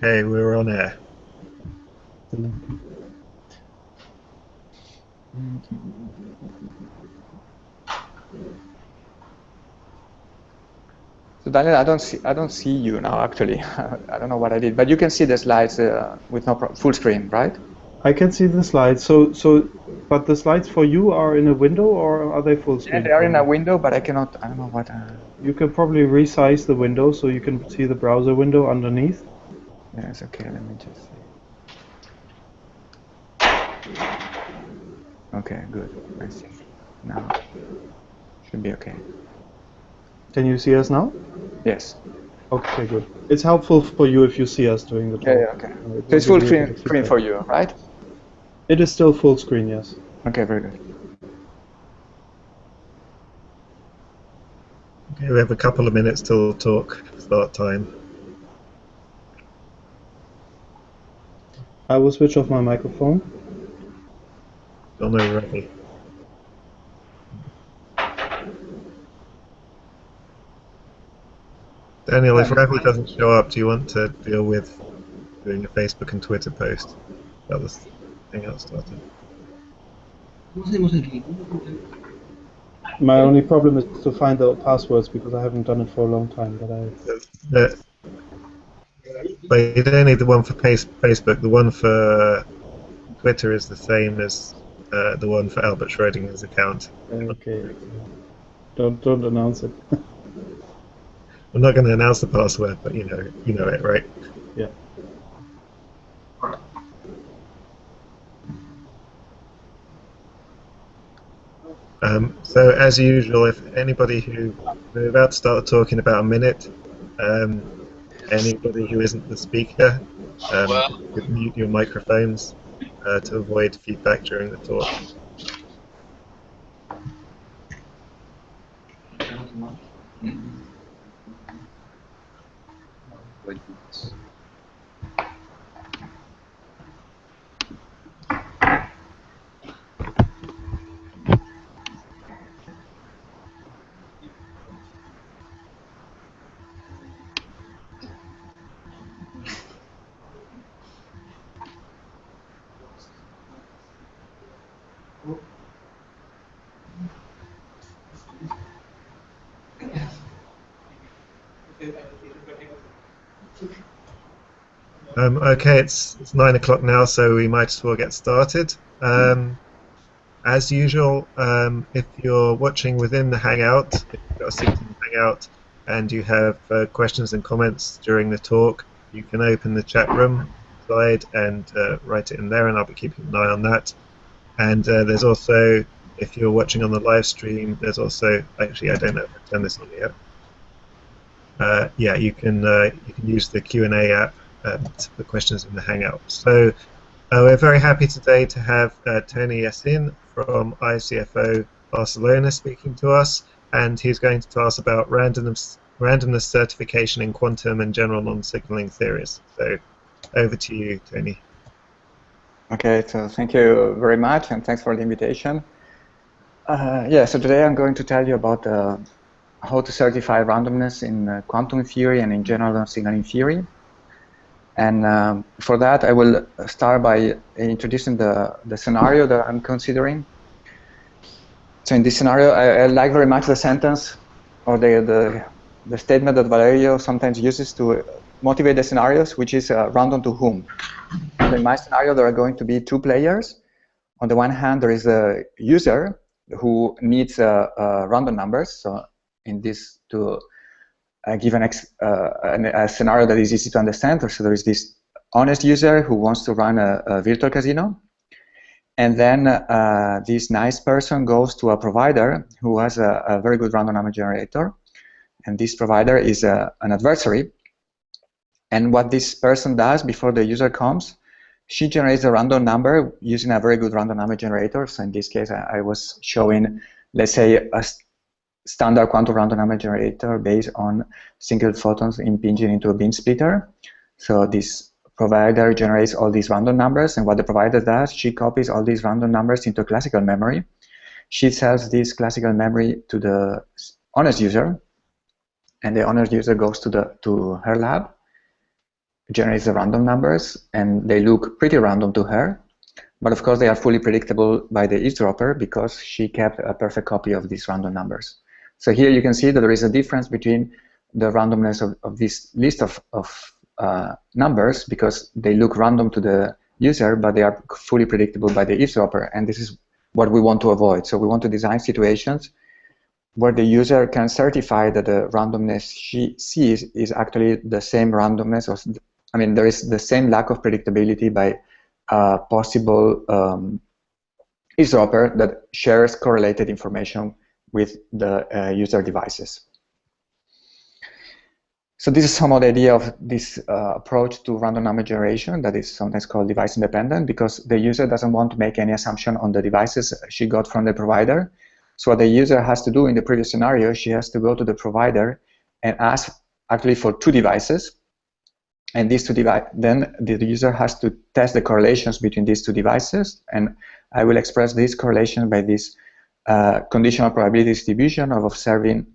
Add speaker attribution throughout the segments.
Speaker 1: Okay, we're on air.
Speaker 2: So Daniel, I don't see you now actually. I don't know what I did, but you can see the slides with no full screen, right?
Speaker 3: I can see the slides. But the slides for you are in a window, or are they full screen?
Speaker 2: Yeah, they are in a window, but I cannot. I don't know what.
Speaker 3: You can probably resize the window so you can see the browser window underneath.
Speaker 2: Yes. Okay. Let me just see. Okay. Good. I see. Now should be okay.
Speaker 3: Can you see us now?
Speaker 2: Yes.
Speaker 3: Okay, good. It's helpful for you if you see us doing the talk.
Speaker 2: Yeah. Okay. So it's full screen for you, right?
Speaker 3: It is still full screen, yes.
Speaker 2: Okay. Very good.
Speaker 1: Okay, we have a couple of minutes till talk start time.
Speaker 3: I will switch off my microphone.
Speaker 1: John, are you ready? Daniel, if Ravi doesn't show up, do you want to deal with doing a Facebook and Twitter post about this Hangout started?
Speaker 3: My only problem is to find the passwords because I haven't done it for a long time.
Speaker 1: But you don't need the one for Facebook. The one for Twitter is the same as the one for Albert Schrodinger's account.
Speaker 3: Okay. Don't announce it.
Speaker 1: I'm not going to announce the password, but you know it, right?
Speaker 3: Yeah.
Speaker 1: So as usual, if anybody we're about to start talking about a minute, anybody who isn't the speaker, could mute your microphones to avoid feedback during the talk. Okay, it's 9 o'clock now, so we might as well get started. As usual, if you're watching within the Hangout, if you've got a seat in the Hangout, and you have questions and comments during the talk, you can open the chat room slide and write it in there, and I'll be keeping an eye on that. And there's also, if you're watching on the live stream, there's also, actually I don't know if I've turned this on yet. Yeah, you can use the Q&A app to put questions in the Hangout. So we're very happy today to have Tony Acin from ICFO Barcelona speaking to us, and he's going to tell us about randomness certification in quantum and general non-signaling theories. So over to you, Tony.
Speaker 2: Okay, so thank you very much, and thanks for the invitation. Yeah, so today I'm going to tell you about how to certify randomness in quantum theory and in general non-signaling theory. And for that, I will start by introducing the scenario that I'm considering. So in this scenario, I like very much the sentence or the statement that Valerio sometimes uses to motivate the scenarios, which is random to whom. And in my scenario, there are going to be two players. On the one hand, there is a user who needs random numbers. So in this, to give a scenario that is easy to understand, so there is this honest user who wants to run a virtual casino. And then this nice person goes to a provider who has a very good random number generator. And this provider is an adversary. And what this person does before the user comes, she generates a random number using a very good random number generator. So in this case, I was showing, let's say, a standard quantum random number generator based on single photons impinging into a beam splitter. So this provider generates all these random numbers, and what the provider does, she copies all these random numbers into classical memory. She sells this classical memory to the honest user, and the honest user goes to her lab, generates the random numbers, and they look pretty random to her. But of course, they are fully predictable by the eavesdropper because she kept a perfect copy of these random numbers. So here you can see that there is a difference between the randomness of this list of numbers, because they look random to the user, but they are fully predictable by the eavesdropper. And this is what we want to avoid. So we want to design situations where the user can certify that the randomness she sees is actually the same randomness, or I mean, there is the same lack of predictability by possible eavesdropper that shares correlated information with the user devices. So this is some of the idea of this approach to random number generation that is sometimes called device independent, because the user doesn't want to make any assumption on the devices she got from the provider. So what the user has to do in the previous scenario, she has to go to the provider and ask actually for 2 devices. And these 2 devices, then the user has to test the correlations between these 2 devices. And I will express this correlation by this conditional probability distribution of observing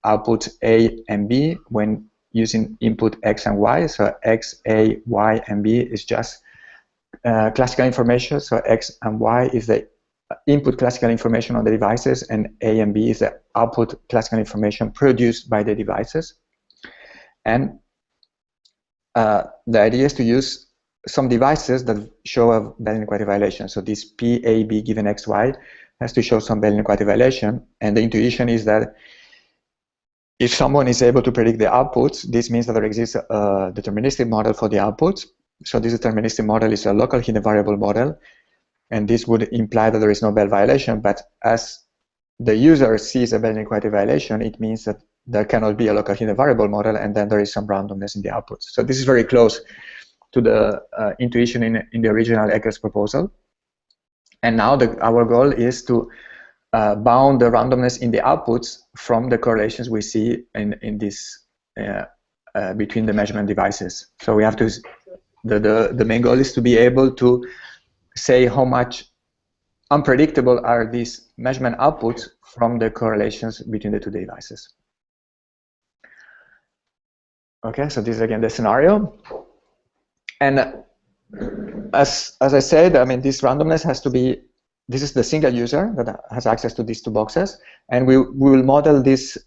Speaker 2: outputs A and B when using input X and Y. So X, A, Y, and B is just classical information. So X and Y is the input classical information on the devices, and A and B is the output classical information produced by the devices. And the idea is to use some devices that show a Bell inequality violation. So this PAB given XY has to show some Bell inequality violation. And the intuition is that if someone is able to predict the outputs, this means that there exists a deterministic model for the outputs. So this deterministic model is a local hidden variable model. And this would imply that there is no Bell violation. But as the user sees a Bell inequality violation, it means that there cannot be a local hidden variable model, and then there is some randomness in the outputs. So this is very close to the intuition in the original Eckers proposal. And now our goal is to bound the randomness in the outputs from the correlations we see in this between the measurement devices. So we have to, the main goal is to be able to say how much unpredictable are these measurement outputs from the correlations between the 2 devices. Okay, so this is again the scenario. And as I said, I mean, this randomness has to be, this is the single user that has access to these 2 boxes. And we will model this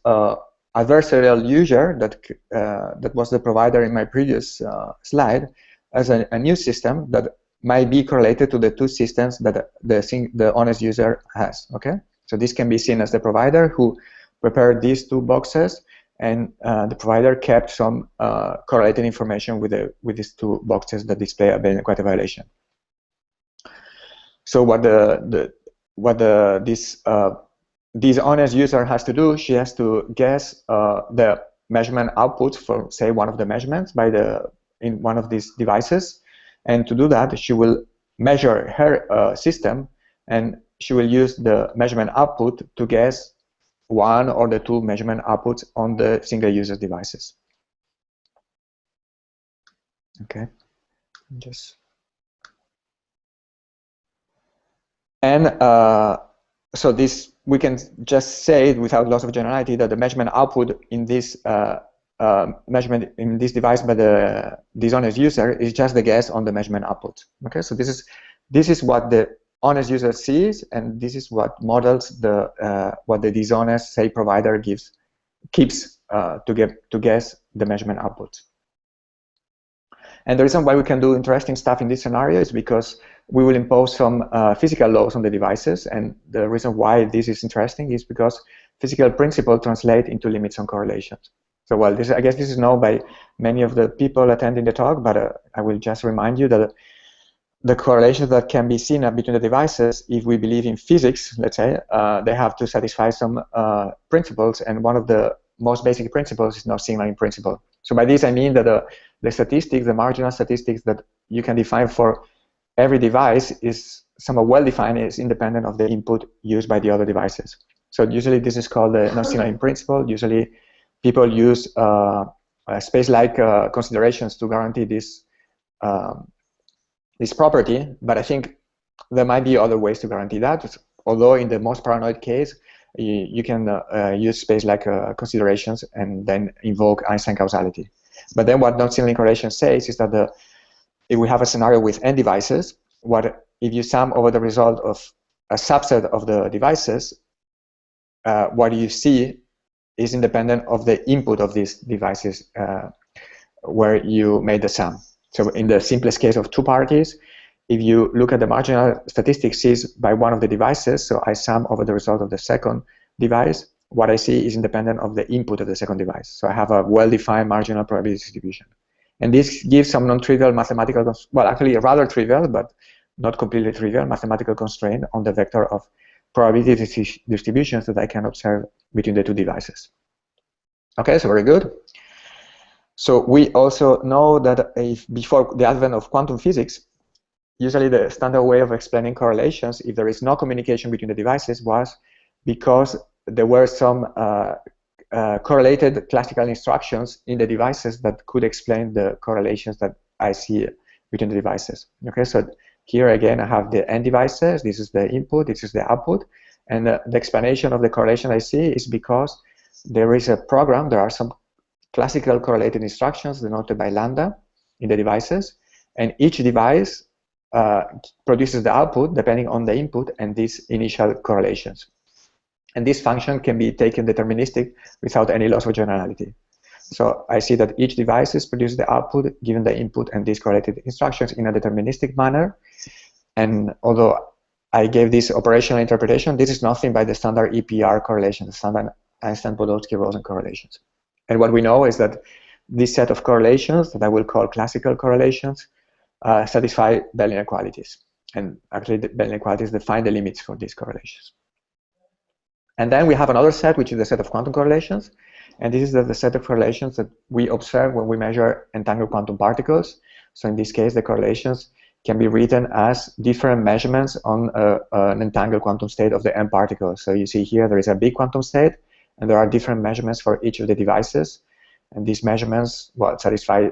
Speaker 2: adversarial user that was the provider in my previous slide as a new system that might be correlated to the 2 systems that the honest user has. Okay, so this can be seen as the provider who prepared these 2 boxes, and the provider kept some correlated information with these 2 boxes that display a Bell inequality violation. So what this honest user has to do, she has to guess the measurement outputs for, say, one of the measurements in one of these devices. And to do that, she will measure her system, and she will use the measurement output to guess one or the 2 measurement outputs on the single user devices. Okay, so this, we can just say without loss of generality that the measurement output in this measurement in this device by the dishonest user is just the guess on the measurement output. Okay, so this is what the honest user sees, and this is what models what the dishonest, say, provider keeps to guess the measurement output. And the reason why we can do interesting stuff in this scenario is because we will impose some physical laws on the devices, and the reason why this is interesting is because physical principles translate into limits on correlations. So, well, I guess this is known by many of the people attending the talk, but I will just remind you that the correlations that can be seen between the devices, if we believe in physics, let's say, they have to satisfy some principles, and one of the most basic principles is non-signaling principle. So by this I mean that the statistics, the marginal statistics that you can define for every device is somewhat well-defined, is independent of the input used by the other devices. So usually this is called the non-signaling principle. Usually people use space-like considerations to guarantee this this property, but I think there might be other ways to guarantee that. Although in the most paranoid case, you can use space-like considerations and then invoke Einstein causality. But then what non-signaling correlation says is that if we have a scenario with n devices, if you sum over the result of a subset of the devices, what you see is independent of the input of these devices where you made the sum. So in the simplest case of two parties, if you look at the marginal statistics seized by one of the devices, so I sum over the result of the second device, what I see is independent of the input of the second device. So I have a well-defined marginal probability distribution. And this gives some non-trivial mathematical, well, actually rather trivial, but not completely trivial, mathematical constraint on the vector of probability distributions that I can observe between the two devices. Okay, so very good. So we also know that before the advent of quantum physics, usually the standard way of explaining correlations, if there is no communication between the devices, was because there were some correlated classical instructions in the devices that could explain the correlations that I see between the devices. Okay, so here again I have the n devices, this is the input, this is the output, and the explanation of the correlation I see is because there is a program, there are some classical correlated instructions denoted by lambda in the devices, and each device produces the output depending on the input and these initial correlations. And this function can be taken deterministic without any loss of generality. So I see that each device produces the output given the input and these correlated instructions in a deterministic manner. And although I gave this operational interpretation, this is nothing by the standard EPR correlation, the standard Einstein-Podolsky-Rosen correlations. And what we know is that this set of correlations that I will call classical correlations satisfy Bell inequalities. And actually the Bell inequalities define the limits for these correlations. And then we have another set, which is the set of quantum correlations. And this is the set of correlations that we observe when we measure entangled quantum particles. So in this case, the correlations can be written as different measurements on an entangled quantum state of the n particles. So you see here there is a big quantum state, and there are different measurements for each of the devices. And these measurements, well, satisfy,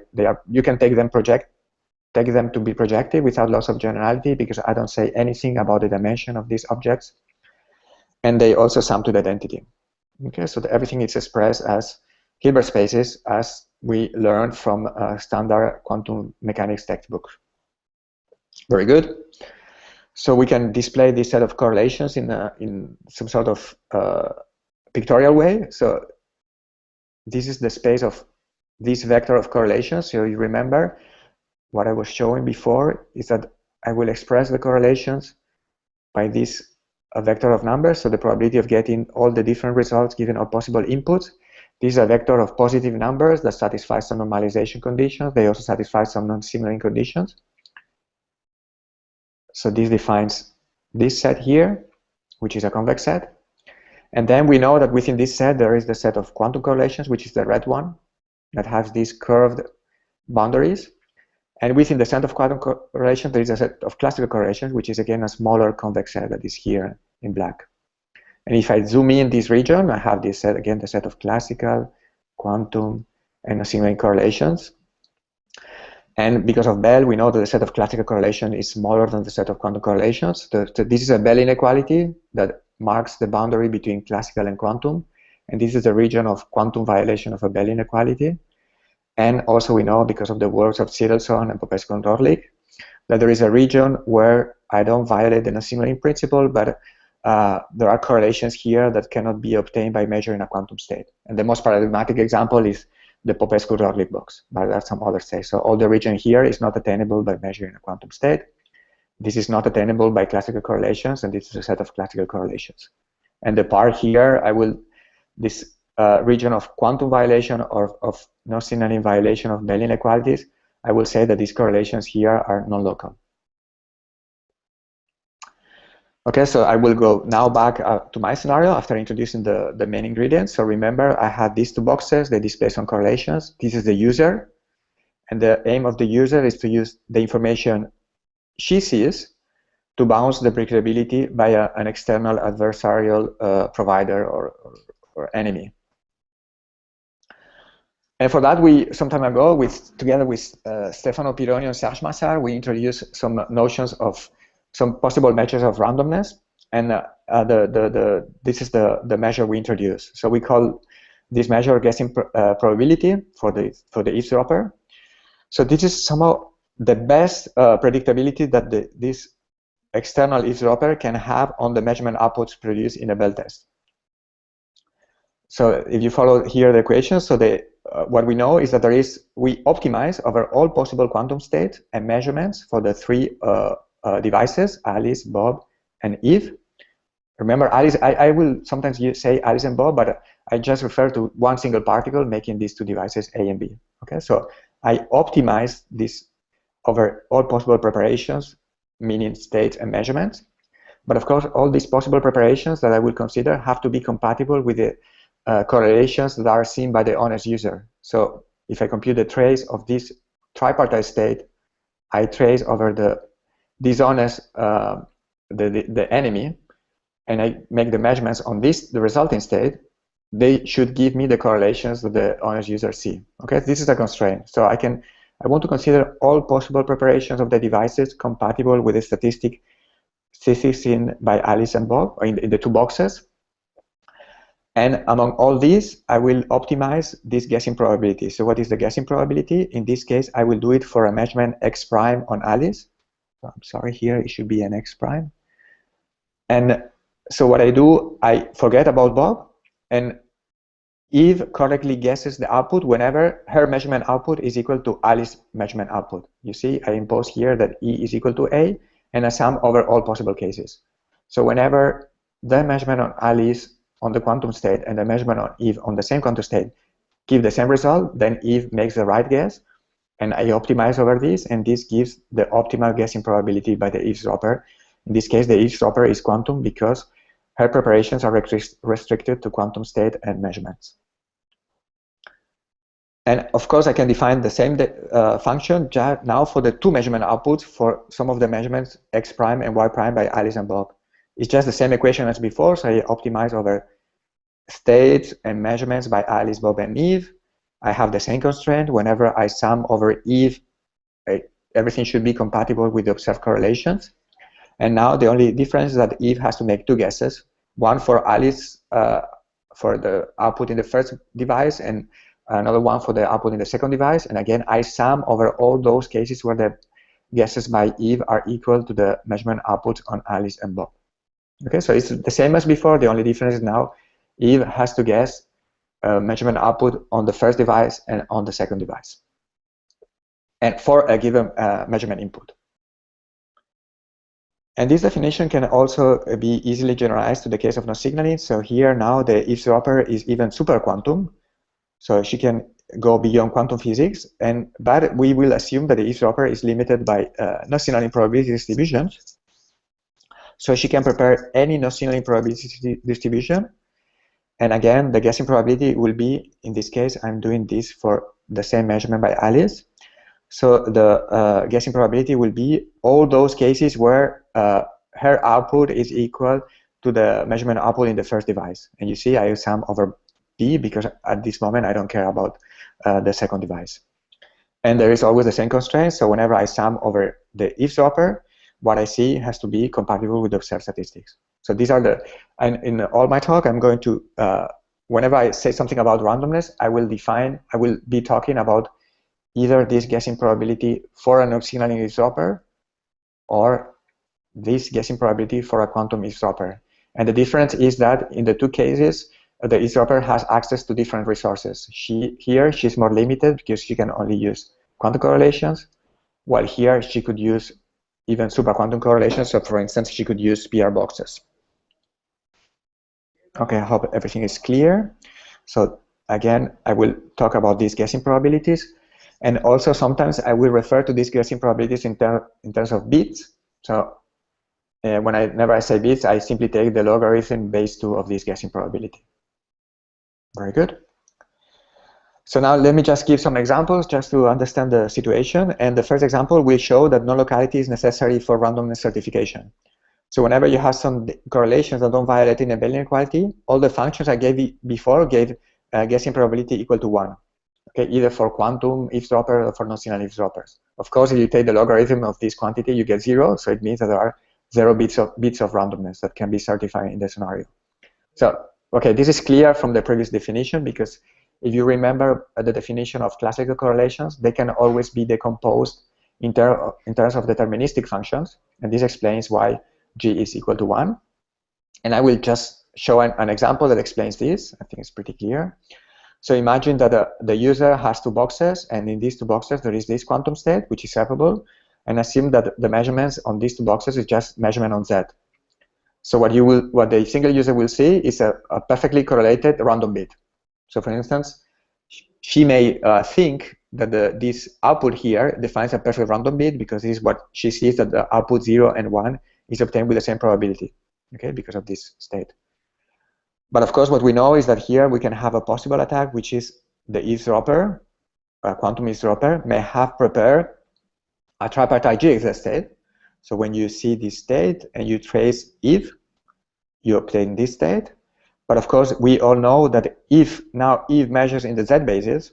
Speaker 2: you can take them to be projective without loss of generality, because I don't say anything about the dimension of these objects. And they also sum to the identity. Okay, so everything is expressed as Hilbert spaces, as we learned from a standard quantum mechanics textbook. Very good. So we can display this set of correlations in some sort of pictorial way. So this is the space of this vector of correlations. So you remember what I was showing before is that I will express the correlations by this a vector of numbers, so the probability of getting all the different results given all possible inputs. This is a vector of positive numbers that satisfies some normalization conditions. They also satisfy some non-signaling conditions. So this defines this set here, which is a convex set. And then we know that within this set there is the set of quantum correlations, which is the red one, that has these curved boundaries. And within the set of quantum correlations, there is a set of classical correlations, which is again a smaller convex set that is here in black. And if I zoom in this region, I have this set, again, the set of classical, quantum, and non-signaling correlations. And because of Bell, we know that the set of classical correlation is smaller than the set of quantum correlations. This is a Bell inequality that marks the boundary between classical and quantum. And this is the region of quantum violation of a Bell inequality. And also we know, because of the works of Zidelson and Popescu and Rohrlich, that there is a region where I don't violate the non-signaling principle, but there are correlations here that cannot be obtained by measuring a quantum state. And the most paradigmatic example is the Popescu-Rohrlich box, but there are some others say. So all the region here is not attainable by measuring a quantum state. This is not attainable by classical correlations, and this is a set of classical correlations. And the part here, this region of quantum violation or of non-signaling violation of Bell inequalities, I will say that these correlations here are non-local. Okay, so I will go now back to my scenario after introducing the main ingredients. So remember, I had these two boxes, they display some correlations. This is the user, and the aim of the user is to use the information she sees to bounce the predictability by an external adversarial provider or enemy. And for that, some time ago, together with Stefano Pironi and Serge Massard, we introduced some notions of some possible measures of randomness. And this is the measure we introduced. So we call this measure guessing probability for the eavesdropper. So this is somehow the best predictability that this external eavesdropper can have on the measurement outputs produced in a Bell test. So if you follow here the equation, so what we know is that we optimize over all possible quantum states and measurements for the three devices, Alice, Bob, and Eve. Remember, Alice, I will sometimes say Alice and Bob, but I just refer to one single particle making these two devices A and B. Okay, so I optimize this over all possible preparations, meaning states and measurements. But of course, all these possible preparations that I will consider have to be compatible with the correlations that are seen by the honest user. So if I compute the trace of this tripartite state, I trace over the dishonest, the enemy, and I make the measurements on the resulting state, they should give me the correlations that the honest user see. Okay, this is a constraint. So I want to consider all possible preparations of the devices compatible with the statistics seen by Alice and Bob, or in the two boxes. And among all these, I will optimize this guessing probability. So what is the guessing probability? In this case, I will do it for a measurement X prime on Alice. I'm sorry, here it should be an X prime. And so what I do, I forget about Bob, and Eve correctly guesses the output whenever her measurement output is equal to Alice's measurement output. You see, I impose here that E is equal to A, and I sum over all possible cases. So whenever the measurement on Alice on the quantum state and the measurement on Eve on the same quantum state give the same result, then Eve makes the right guess, and I optimize over this, and this gives the optimal guessing probability by the eavesdropper. In this case, the eavesdropper is quantum because her preparations are restricted to quantum state and measurements. And of course, I can define the same function now for the two measurement outputs for some of the measurements X prime and Y prime by Alice and Bob. It's just the same equation as before, so I optimize over states and measurements by Alice, Bob, and Eve. I have the same constraint. Whenever I sum over Eve, everything should be compatible with the observed correlations. And now the only difference is that Eve has to make two guesses, one for Alice for the output in the first device, and another one for the output in the second device. And again, I sum over all those cases where the guesses by Eve are equal to the measurement outputs on Alice and Bob. Okay, so it's the same as before. The only difference is now Eve has to guess measurement output on the first device and on the second device, and for a given measurement input. And this definition can also be easily generalized to the case of no signaling. So here now the eavesdropper is even super quantum, so she can go beyond quantum physics. But we will assume that the eavesdropper is limited by no signaling probability distributions. So she can prepare any no signaling probability distribution. And again, the guessing probability will be, in this case, I'm doing this for the same measurement by Alice. So the guessing probability will be all those cases where her output is equal to the measurement output in the first device. And you see, I sum over B because at this moment I don't care about the second device. And there is always the same constraint. So whenever I sum over the eavesdropper, what I see has to be compatible with the observed statistics. So these are and in all my talk, I'm going to, whenever I say something about randomness, I will be talking about either this guessing probability for a no signaling eavesdropper or this guessing probability for a quantum eavesdropper. And the difference is that in the two cases, the eavesdropper has access to different resources. Here, she's more limited because she can only use quantum correlations, while here she could use even superquantum correlations. So for instance, she could use PR boxes. Okay, I hope everything is clear. So again, I will talk about these guessing probabilities. And also sometimes I will refer to these guessing probabilities in terms of bits. So whenever I say bits, I simply take the logarithm base 2 of this guessing probability. Very good. So now let me just give some examples just to understand the situation. And the first example will show that non-locality is necessary for randomness certification. So whenever you have some correlations that don't violate an abelian inequality, all the functions I gave before gave guessing probability equal to 1. Okay, either for quantum eavesdropper or for non-signal eavesdroppers. Of course, if you take the logarithm of this quantity, you get 0. So it means that there are 0 bits of randomness that can be certified in the scenario. So Okay, this is clear from the previous definition, because if you remember the definition of classical correlations, they can always be decomposed in terms of deterministic functions, and this explains why G is equal to 1. And I will just show an example that explains this. I think it's pretty clear. So imagine that the user has two boxes, and in these two boxes there is this quantum state, which is separable, and assume that the measurements on these two boxes is just measurement on Z. So what the single user will see is a perfectly correlated random bit. So for instance, she may think that this output here defines a perfect random bit, because this is what she sees, that the output 0 and 1 is obtained with the same probability, okay, because of this state. But of course, what we know is that here we can have a possible attack, which is the eavesdropper, quantum eavesdropper, may have prepared a tripartite GXZ state. So when you see this state and you trace Eve, you obtain this state. But of course, we all know that if now Eve measures in the Z basis,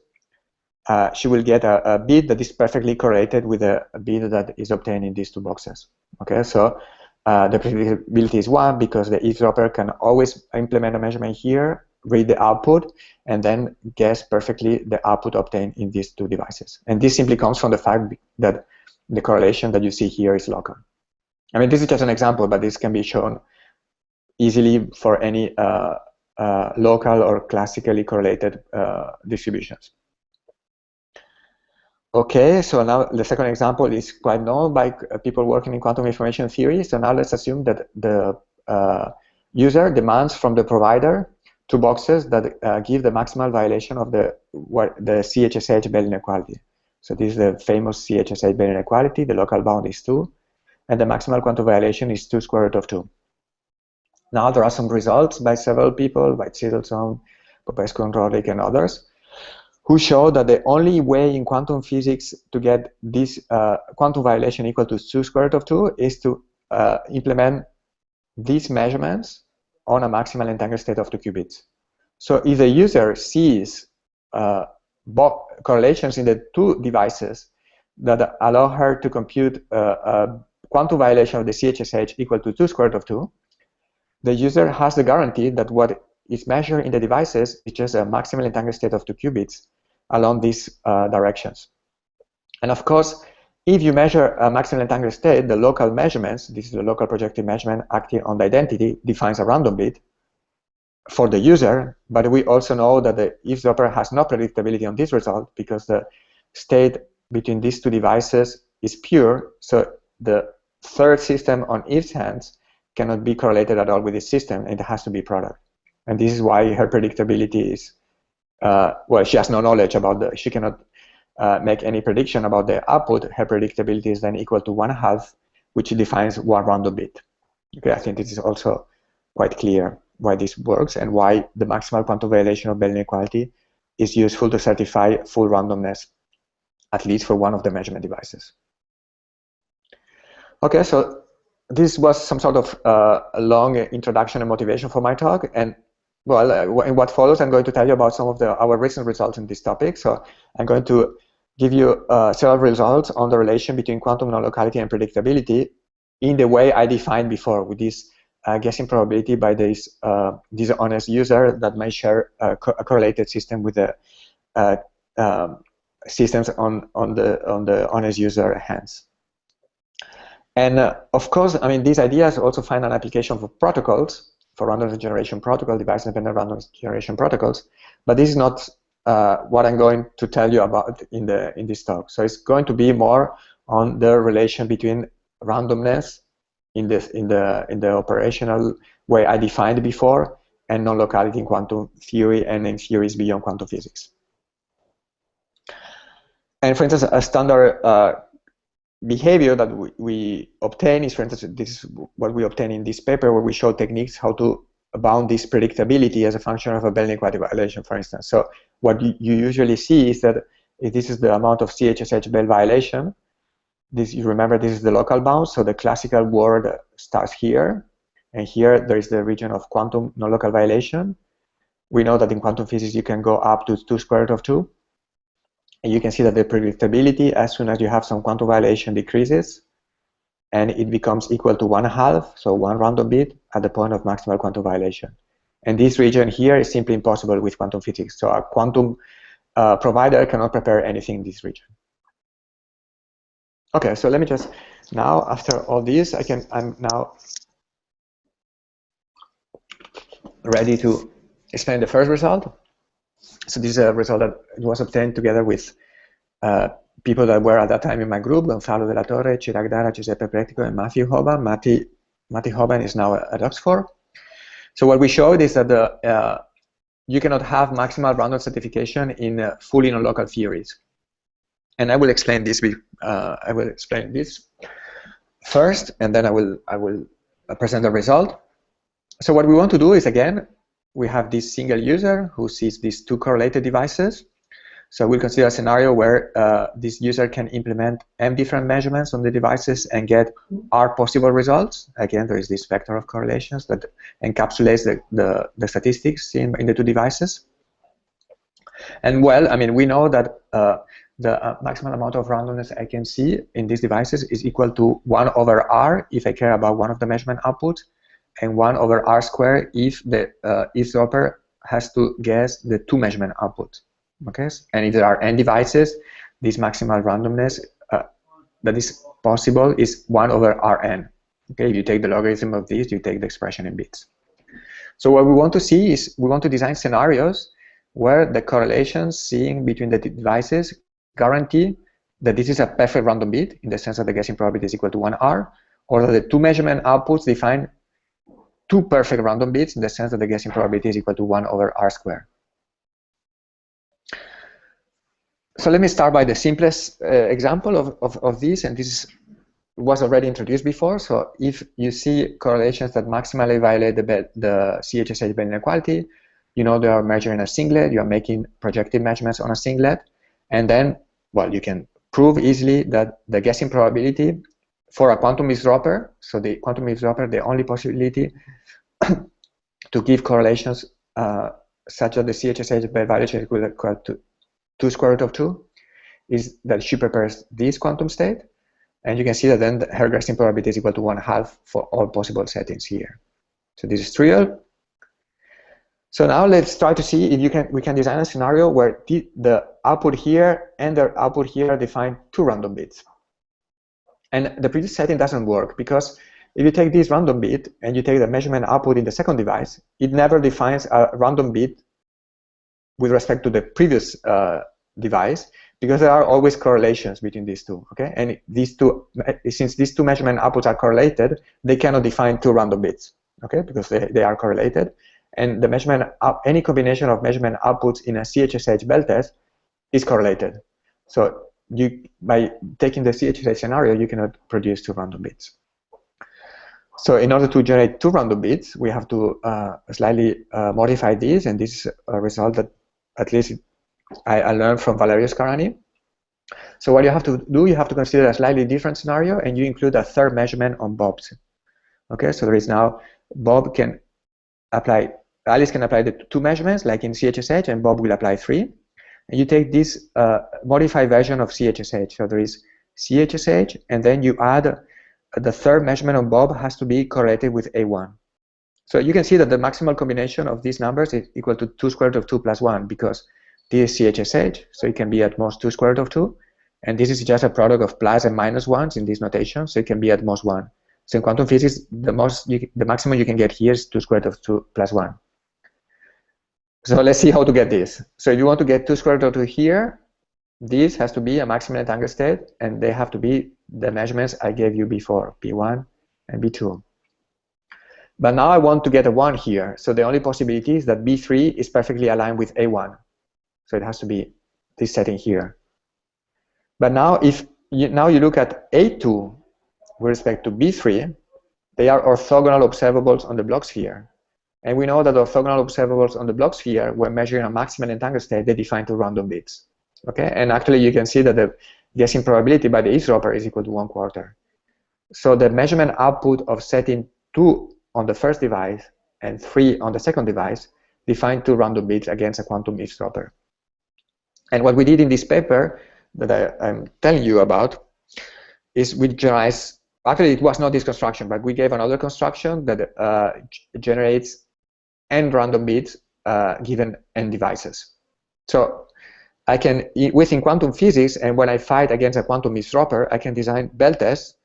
Speaker 2: she will get a bit that is perfectly correlated with a bit that is obtained in these two boxes. Okay, so the predictability is 1 because the eavesdropper can always implement a measurement here, read the output, and then guess perfectly the output obtained in these two devices. And this simply comes from the fact that the correlation that you see here is local. I mean, this is just an example, but this can be shown easily for any local or classically correlated distributions. Okay, so now the second example is quite known by people working in quantum information theory. So now let's assume that the user demands from the provider two boxes that give the maximal violation of the CHSH Bell inequality. So this is the famous CHSH Bell inequality. The local bound is 2, and the maximal quantum violation is 2 square root of 2. Now there are some results by several people, by Zidelson, Popescu and Rodrik and others, who show that the only way in quantum physics to get this quantum violation equal to 2 square root of 2 is to implement these measurements on a maximal entangled state of 2 qubits. So if the user sees correlations in the two devices that allow her to compute a quantum violation of the CHSH equal to 2 square root of 2, the user has the guarantee that what is measured in the devices is just a maximal entangled state of 2 qubits along these directions. And of course, if you measure a maximal entangled state, the local measurements, this is the local projective measurement acting on the identity, defines a random bit for the user, but we also know that the eavesdropper has no predictability on this result because the state between these two devices is pure, so the third system on Eve's hands cannot be correlated at all with this system, and it has to be product. And this is why her predictability is, well, she has no knowledge about she cannot make any prediction about the output. Her predictability is then equal to 1/2, which defines one random bit. Okay, I think this is also quite clear why this works and why the maximal quantum violation of Bell inequality is useful to certify full randomness, at least for one of the measurement devices. Okay, so this was some sort of a long introduction and motivation for my talk, and well, in what follows, I'm going to tell you about some of our recent results in this topic. So I'm going to give you several results on the relation between quantum non-locality and predictability in the way I defined before, with this guessing probability by this honest user that may share a correlated system with the systems on the honest user hands. And of course, I mean, these ideas also find an application for protocols, for random generation protocol, device-independent random generation protocols. But this is not what I'm going to tell you about in this talk. So it's going to be more on the relation between randomness in the operational way I defined before, and non-locality in quantum theory and in theories beyond quantum physics. And for instance, a standard behavior that we obtain is, for instance, this is what we obtain in this paper, where we show techniques how to bound this predictability as a function of a Bell inequality violation, for instance. So what you usually see is that if this is the amount of CHSH Bell violation, you remember this is the local bound, so the classical word starts here, and here there is the region of quantum non-local violation. We know that in quantum physics you can go up to 2 square root of 2. And you can see that the predictability, as soon as you have some quantum violation, decreases, and it becomes equal to 1/2, so one random bit at the point of maximal quantum violation. And this region here is simply impossible with quantum physics. So a quantum provider cannot prepare anything in this region. Okay, so let me just, now after all this, I'm now ready to explain the first result. So this is a result that was obtained together with people that were at that time in my group: Gonzalo de la Torre, Chirag Dara, Giuseppe Pretico, and Matthew Hoban. Matthew Hoban is now at Oxford. So what we showed is that you cannot have maximal random certification in fully non-local theories. And I will explain this. I will explain this first, and then I will present the result. So what we want to do is, again, we have this single user who sees these two correlated devices. So we'll consider a scenario where this user can implement m different measurements on the devices and get r possible results. Again, there is this vector of correlations that encapsulates the statistics in the two devices. And well, I mean, we know that the maximal amount of randomness I can see in these devices is equal to 1 over r if I care about one of the measurement outputs, and 1 over r squared if the eavesdropper has to guess the two measurement outputs. Okay, and if there are n devices, this maximal randomness that is possible is 1 over Rn. Okay, if you take the logarithm of this, you take the expression in bits. So what we want to see is we want to design scenarios where the correlations seen between the devices guarantee that this is a perfect random bit in the sense that the guessing probability is equal to 1r, or that the two measurement outputs define two perfect random bits in the sense that the guessing probability is equal to 1 over r squared. So let me start by the simplest example of this, and this was already introduced before. So if you see correlations that maximally violate the CHSH Bell inequality, you know they are measuring a singlet, you are making projective measurements on a singlet, and then, well, you can prove easily that the guessing probability for a quantum eavesdropper, so the quantum eavesdropper, the only possibility to give correlations such that the CHSH Bell value is equal to 2 square root of 2 is that she prepares this quantum state, and you can see that then her guessing probability is equal to 1/2 for all possible settings here. So this is trivial. So now let's try to see if we can design a scenario where the output here and the output here define two random bits. And the previous setting doesn't work because if you take this random bit and you take the measurement output in the second device, it never defines a random bit with respect to the previous device, because there are always correlations between these two. Okay, and these two, since these two measurement outputs are correlated, they cannot define two random bits. Okay, because they are correlated, and the measurement any combination of measurement outputs in a CHSH Bell test is correlated. So by taking the CHSH scenario, you cannot produce two random bits. So in order to generate two random bits, we have to slightly modify these, and this is a result that at least I learned from Valerio Scarani. So what you have to do, you have to consider a slightly different scenario, and you include a third measurement on Bob's. Okay, so there is now, Bob can apply, Alice can apply the two measurements like in CHSH, and Bob will apply 3. And you take this modified version of CHSH. So there is CHSH, and then you add the third measurement on Bob has to be correlated with A1. So you can see that the maximal combination of these numbers is equal to 2 square root of 2 plus 1, because this is CHSH, so it can be at most 2 square root of 2, and this is just a product of plus and minus 1s in this notation, so it can be at most 1. So in quantum physics, the maximum you can get here is 2 square root of 2 plus 1. So let's see how to get this. So if you want to get 2 square root of 2 here, this has to be a maximal entangled state, and they have to be the measurements I gave you before, B1 and B2. But now I want to get a 1 here, so the only possibility is that B3 is perfectly aligned with A1. So it has to be this setting here. But now if you look at A2 with respect to B3, they are orthogonal observables on the Bloch sphere. And we know that orthogonal observables on the Bloch sphere, when measuring a maximal entangled state, they define two random bits. Okay, and actually you can see that the guessing probability by the eavesdropper is equal to 1/4. So the measurement output of setting 2 on the first device and 3 on the second device define two random bits against a quantum eavesdropper. And what we did in this paper that I'm telling you about is we generalized, actually it was not this construction, but we gave another construction that generates n random bits given n devices. So I can, within quantum physics, and when I fight against a quantum eavesdropper, I can design bell tests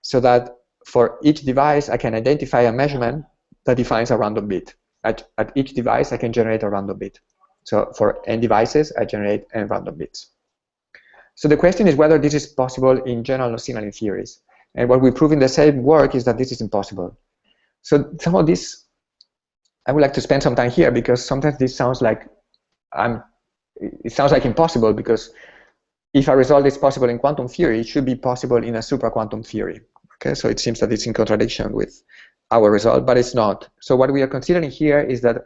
Speaker 2: so that for each device I can identify a measurement that defines a random bit. At each device I can generate a random bit. So for n devices I generate n random bits. So the question is whether this is possible in general non-signaling theories. And what we prove in the same work is that this is impossible. So some of this, I would like to spend some time here because sometimes this sounds like it sounds like impossible, because if a result is possible in quantum theory, it should be possible in a supraquantum theory. Okay, so it seems that it's in contradiction with our result, but it's not. So what we are considering here is that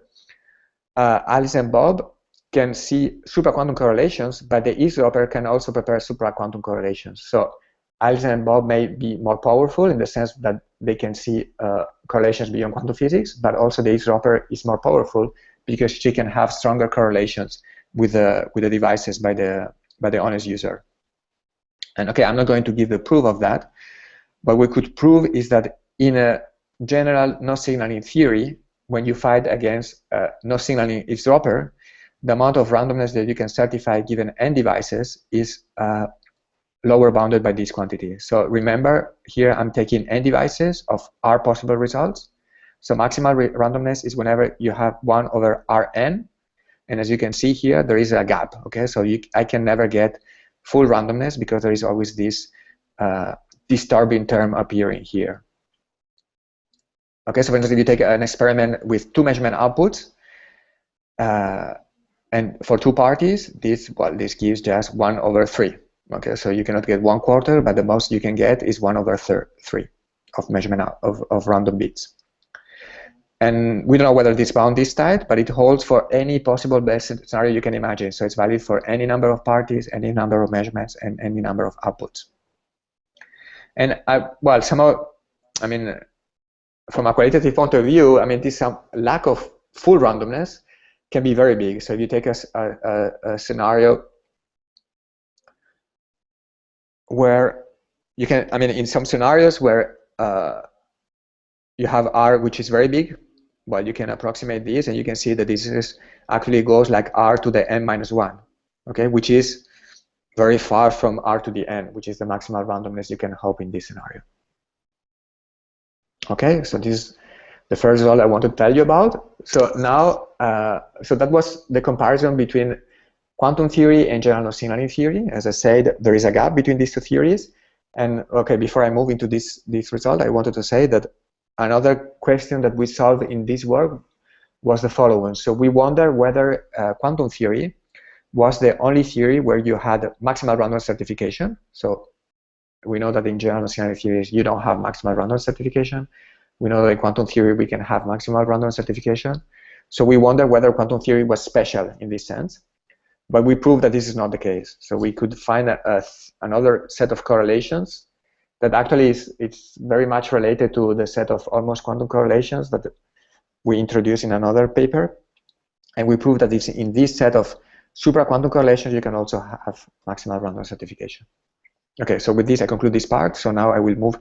Speaker 2: Alice and Bob can see supraquantum correlations, but the eavesdropper can also prepare supraquantum correlations. So Alice and Bob may be more powerful in the sense that they can see correlations beyond quantum physics, but also the eavesdropper is more powerful because she can have stronger correlations with the devices by the honest user. And okay, I'm not going to give the proof of that. What we could prove is that in a general non-signaling theory, when you fight against a non-signaling eavesdropper, the amount of randomness that you can certify given n devices is lower bounded by this quantity. So remember, here I'm taking n devices of r possible results. So maximal randomness is whenever you have 1 over Rn. And as you can see here, there is a gap. Okay, so I can never get full randomness because there is always this disturbing term appearing here. Okay, so for instance, if you take an experiment with 2 measurement outputs, and for 2 parties, this gives just 1 over 3. Okay, so you cannot get 1/4, but the most you can get is 1 over 3 of measurement of random bits. And we don't know whether this bound is tight, but it holds for any possible best scenario you can imagine. So it's valid for any number of parties, any number of measurements, and any number of outputs. And well, somehow, I mean, from a qualitative point of view, I mean, this lack of full randomness can be very big. So if you take a scenario where you can, I mean, in some scenarios where you have R which is very big, well, you can approximate this and you can see that this actually goes like R to the n-1, okay, which is very far from R to the n, which is the maximal randomness you can hope in this scenario. Okay, so this is the first result I want to tell you about. So now, so that was the comparison between quantum theory and general non-signaling theory. As I said, there is a gap between these 2 theories. And okay, before I move into this result, I wanted to say that another question that we solved in this work was the following. So we wonder whether quantum theory was the only theory where you had maximal random certification. So we know that in general non-signaling theories you don't have maximal random certification. We know that in quantum theory we can have maximal random certification. So we wonder whether quantum theory was special in this sense. But we proved that this is not the case. So we could find another set of correlations that actually it's very much related to the set of almost quantum correlations that we introduced in another paper. And we proved that in this set of supraquantum correlations, you can also have maximal random certification. Okay, so with this, I conclude this part. So now I will move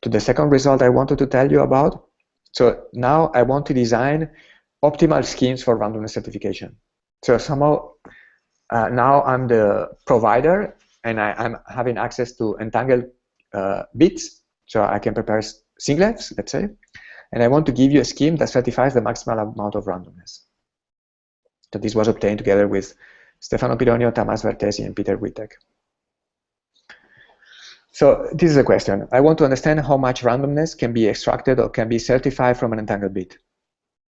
Speaker 2: to the second result I wanted to tell you about. So now I want to design optimal schemes for randomness certification. So somehow, now I'm the provider and I'm having access to entangled bits, so I can prepare singlets, let's say, and I want to give you a scheme that certifies the maximal amount of randomness. So this was obtained together with Stefano Pironio, Tamas Vertesi, and Peter Wittek. So this is a question. I want to understand how much randomness can be extracted or can be certified from an entangled bit.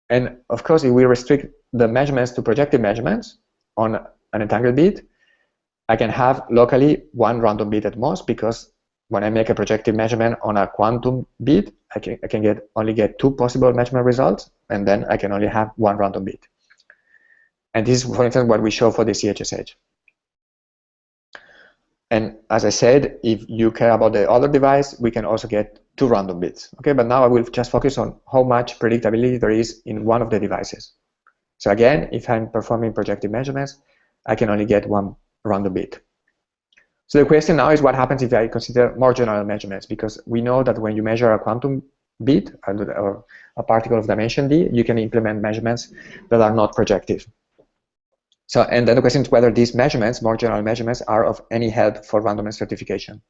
Speaker 2: And of course, if we restrict the measurements to projective measurements on an entangled bit, I can have locally 1 random bit at most, because when I make a projective measurement on a quantum bit, I can only get 2 possible measurement results, and then I can only have 1 random bit. And this is, for instance, what we show for the CHSH. And as I said, if you care about the other device, we can also get 2 random bits. Okay, but now I will just focus on how much predictability there is in one of the devices. So again, if I'm performing projective measurements, I can only get 1 random bit. So the question now is what happens if I consider more general measurements, because we know that when you measure a quantum bit or a particle of dimension d, you can implement measurements that are not projective. So, and then the question is whether these measurements, more general measurements, are of any help for randomness certification.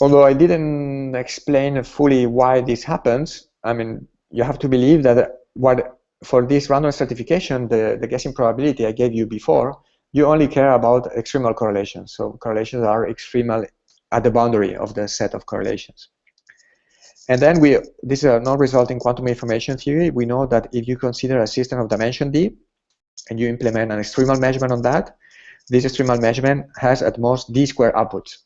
Speaker 2: Although I didn't explain fully why this happens, I mean, you have to believe that for this randomness certification, the guessing probability I gave you before, you only care about extremal correlations. So correlations are extremal at the boundary of the set of correlations. And then this is a non-resulting quantum information theory. We know that if you consider a system of dimension d, and you implement an extremal measurement on that, this extremal measurement has at most d square outputs.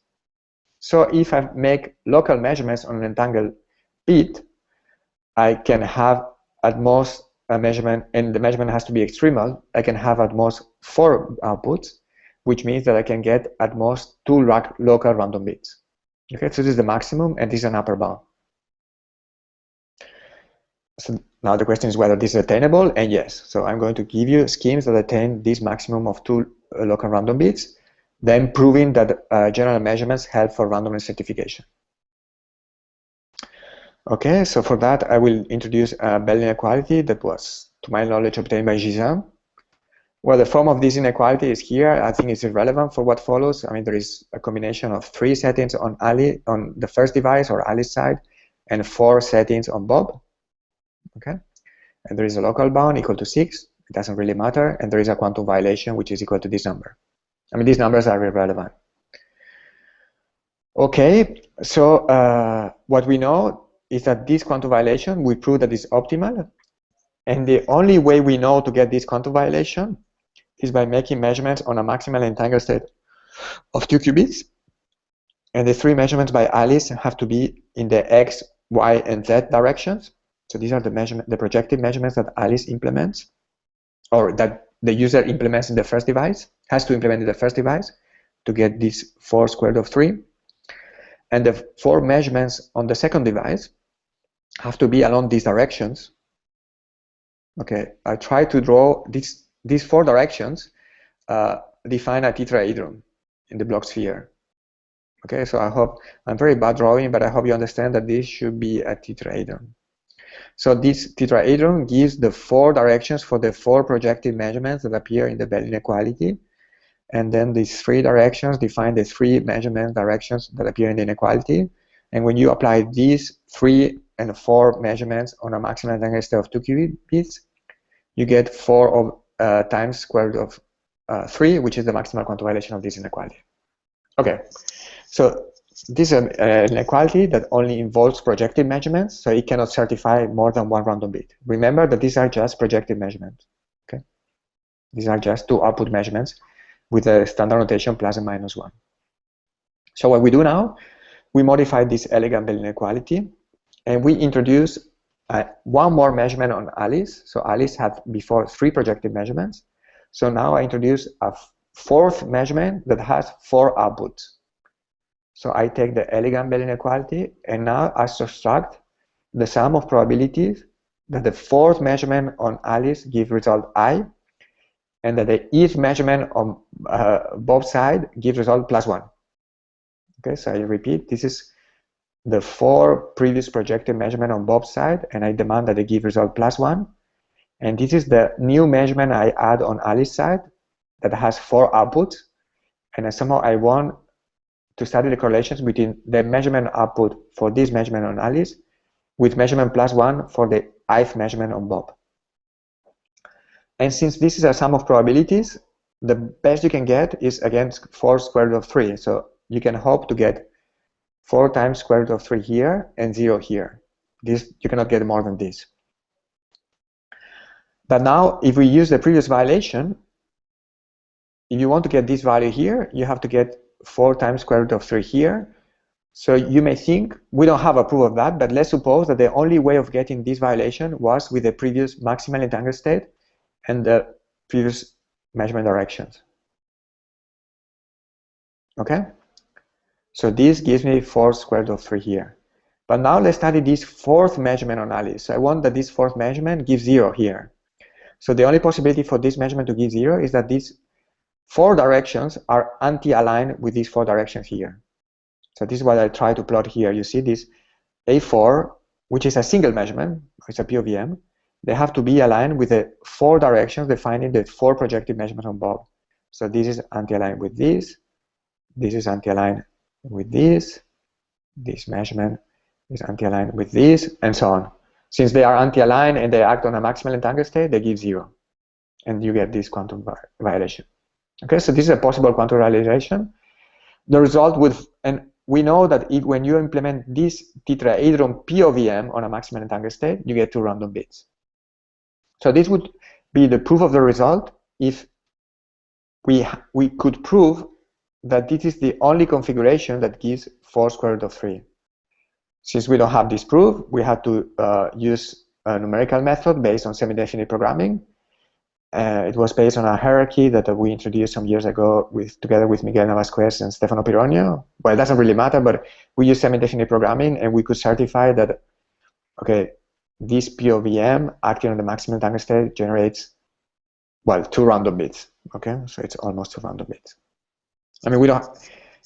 Speaker 2: So if I make local measurements on an entangled bit, I can have at most a measurement, and the measurement has to be extremal. I can have at most 4 outputs, which means that I can get at most 2 local random bits. Okay, so this is the maximum, and this is an upper bound. So now the question is whether this is attainable, and yes. So I'm going to give you schemes that attain this maximum of 2 local random bits, then proving that general measurements help for randomness certification. Okay, so for that I will introduce a Bell inequality that was, to my knowledge, obtained by Gissin. Well, the form of this inequality is here. I think it's irrelevant for what follows. I mean, there is a combination of 3 settings on the first device or Alice side, and 4 settings on Bob. Okay, and there is a local bound equal to 6. It doesn't really matter, and there is a quantum violation which is equal to this number. I mean, these numbers are irrelevant. Okay, so what we know is that this quantum violation, we prove that it's optimal, and the only way we know to get this quantum violation is by making measurements on a maximal entangled state of 2 qubits, and the 3 measurements by Alice have to be in the x, y, and z directions. So these are the projective measurements that Alice implements, or that the user implements in the first device, has to implement in the first device to get this 4 squared of 3. And the 4 measurements on the second device have to be along these directions. Okay, I try to draw these 4 directions, define a tetrahedron in the block sphere. Okay, so I hope, I'm very bad drawing, but I hope you understand that this should be a tetrahedron. So this tetrahedron gives the 4 directions for the 4 projective measurements that appear in the Bell inequality. And then these 3 directions define the 3 measurement directions that appear in the inequality. And when you apply these 3 and 4 measurements on a maximal entangled state of 2 qubits, you get 4 times square root of 3, which is the maximal quantum violation of this inequality. Okay, so this is an inequality that only involves projective measurements, so it cannot certify more than 1 random bit. Remember that these are just projective measurements. Okay, these are just 2 output measurements with a standard notation plus and minus 1. So what we do now, we modify this elegant Bell inequality, and we introduce 1 more measurement on Alice. So Alice had before 3 projective measurements. So now I introduce a 4th measurement that has 4 outputs. So I take the elegant Bell inequality, and now I subtract the sum of probabilities that the 4th measurement on Alice gives result I, and that the each measurement on Bob's side gives result plus 1. Okay, so I repeat, this is the 4 previous projected measurement on Bob's side, and I demand that they give result plus 1. And this is the new measurement I add on Alice's side that has 4 outputs, and somehow I want to study the correlations between the measurement output for this measurement on Alice with measurement plus 1 for the ith measurement on Bob. And since this is a sum of probabilities, the best you can get is again 4 square root of 3. So you can hope to get 4 times square root of 3 here and 0 here. This, you cannot get more than this. But now, if we use the previous violation, if you want to get this value here, you have to get 4 times square root of 3 here. So you may think, we don't have a proof of that, but let's suppose that the only way of getting this violation was with the previous maximal entangled state and the previous measurement directions. Okay? So this gives me 4 square root of 3 here. But now let's study this 4th measurement on Alice. So I want that this 4th measurement gives 0 here. So the only possibility for this measurement to give 0 is that these 4 directions are anti-aligned with these 4 directions here. So this is what I try to plot here. You see this A4, which is a single measurement, it's a POVM, they have to be aligned with the 4 directions defining the 4 projective measurements on Bob. So this is anti-aligned with this is anti-aligned with this measurement is anti-aligned with this, and so on. Since they are anti-aligned and they act on a maximal entangled state, they give 0. And you get this quantum violation. Okay, so this is a possible quantum realization. The result would, and we know that when you implement this tetrahedron POVM on a maximal entangled state, you get 2 random bits. So this would be the proof of the result if we could prove that this is the only configuration that gives 4 square root of 3. Since we don't have this proof, we had to use a numerical method based on semi-definite programming. It was based on a hierarchy that we introduced some years ago together with Miguel Navasquez and Stefano Pironio. Well, it doesn't really matter, but we use semi-definite programming, and we could certify that, okay, this POVM acting on the maximal entangled state generates, well, 2 random bits. Okay, so it's almost 2 random bits. I mean, we don't.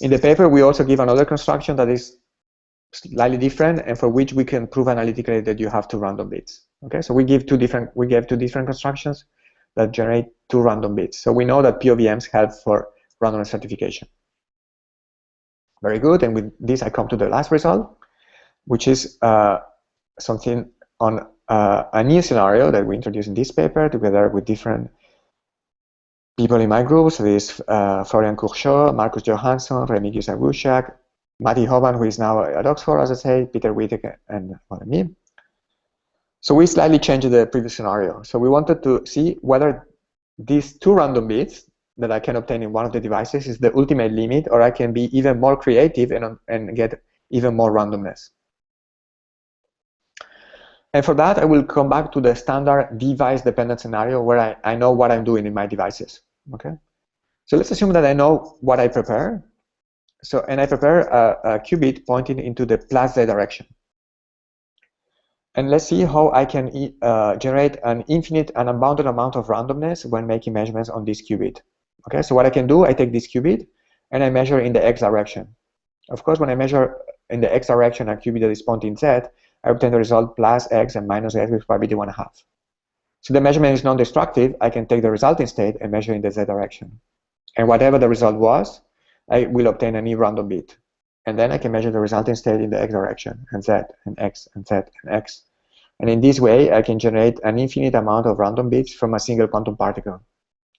Speaker 2: In the paper, we also give another construction that is slightly different, and for which we can prove analytically that you have 2 random bits. Okay, so we gave two different constructions that generate 2 random bits. So we know that POVMs help for randomness certification. Very good, and with this I come to the last result, which is something on a new scenario that we introduced in this paper together with different people in my group. So there's Florian Courchot, Marcus Johansson, Remigius Agushak, Matti Hoban, who is now at Oxford, as I say, Peter Wittek, and me. So we slightly changed the previous scenario. So we wanted to see whether these 2 random bits that I can obtain in one of the devices is the ultimate limit, or I can be even more creative and get even more randomness. And for that, I will come back to the standard device-dependent scenario where I know what I'm doing in my devices. Okay. So let's assume that I know what I prepare. So, and I prepare a qubit pointing into the plus Z direction. And let's see how I can generate an infinite and unbounded amount of randomness when making measurements on this qubit. Okay, so what I can do, I take this qubit and I measure in the X direction. Of course, when I measure in the X direction a qubit that is pointing Z, I obtain the result plus X and minus X with probability 1/2. So the measurement is non-destructive. I can take the resulting state and measure in the Z direction. And whatever the result was, I will obtain a new random bit. And then I can measure the resulting state in the X direction, and Z, and X, and Z, and X. And in this way, I can generate an infinite amount of random bits from a single quantum particle.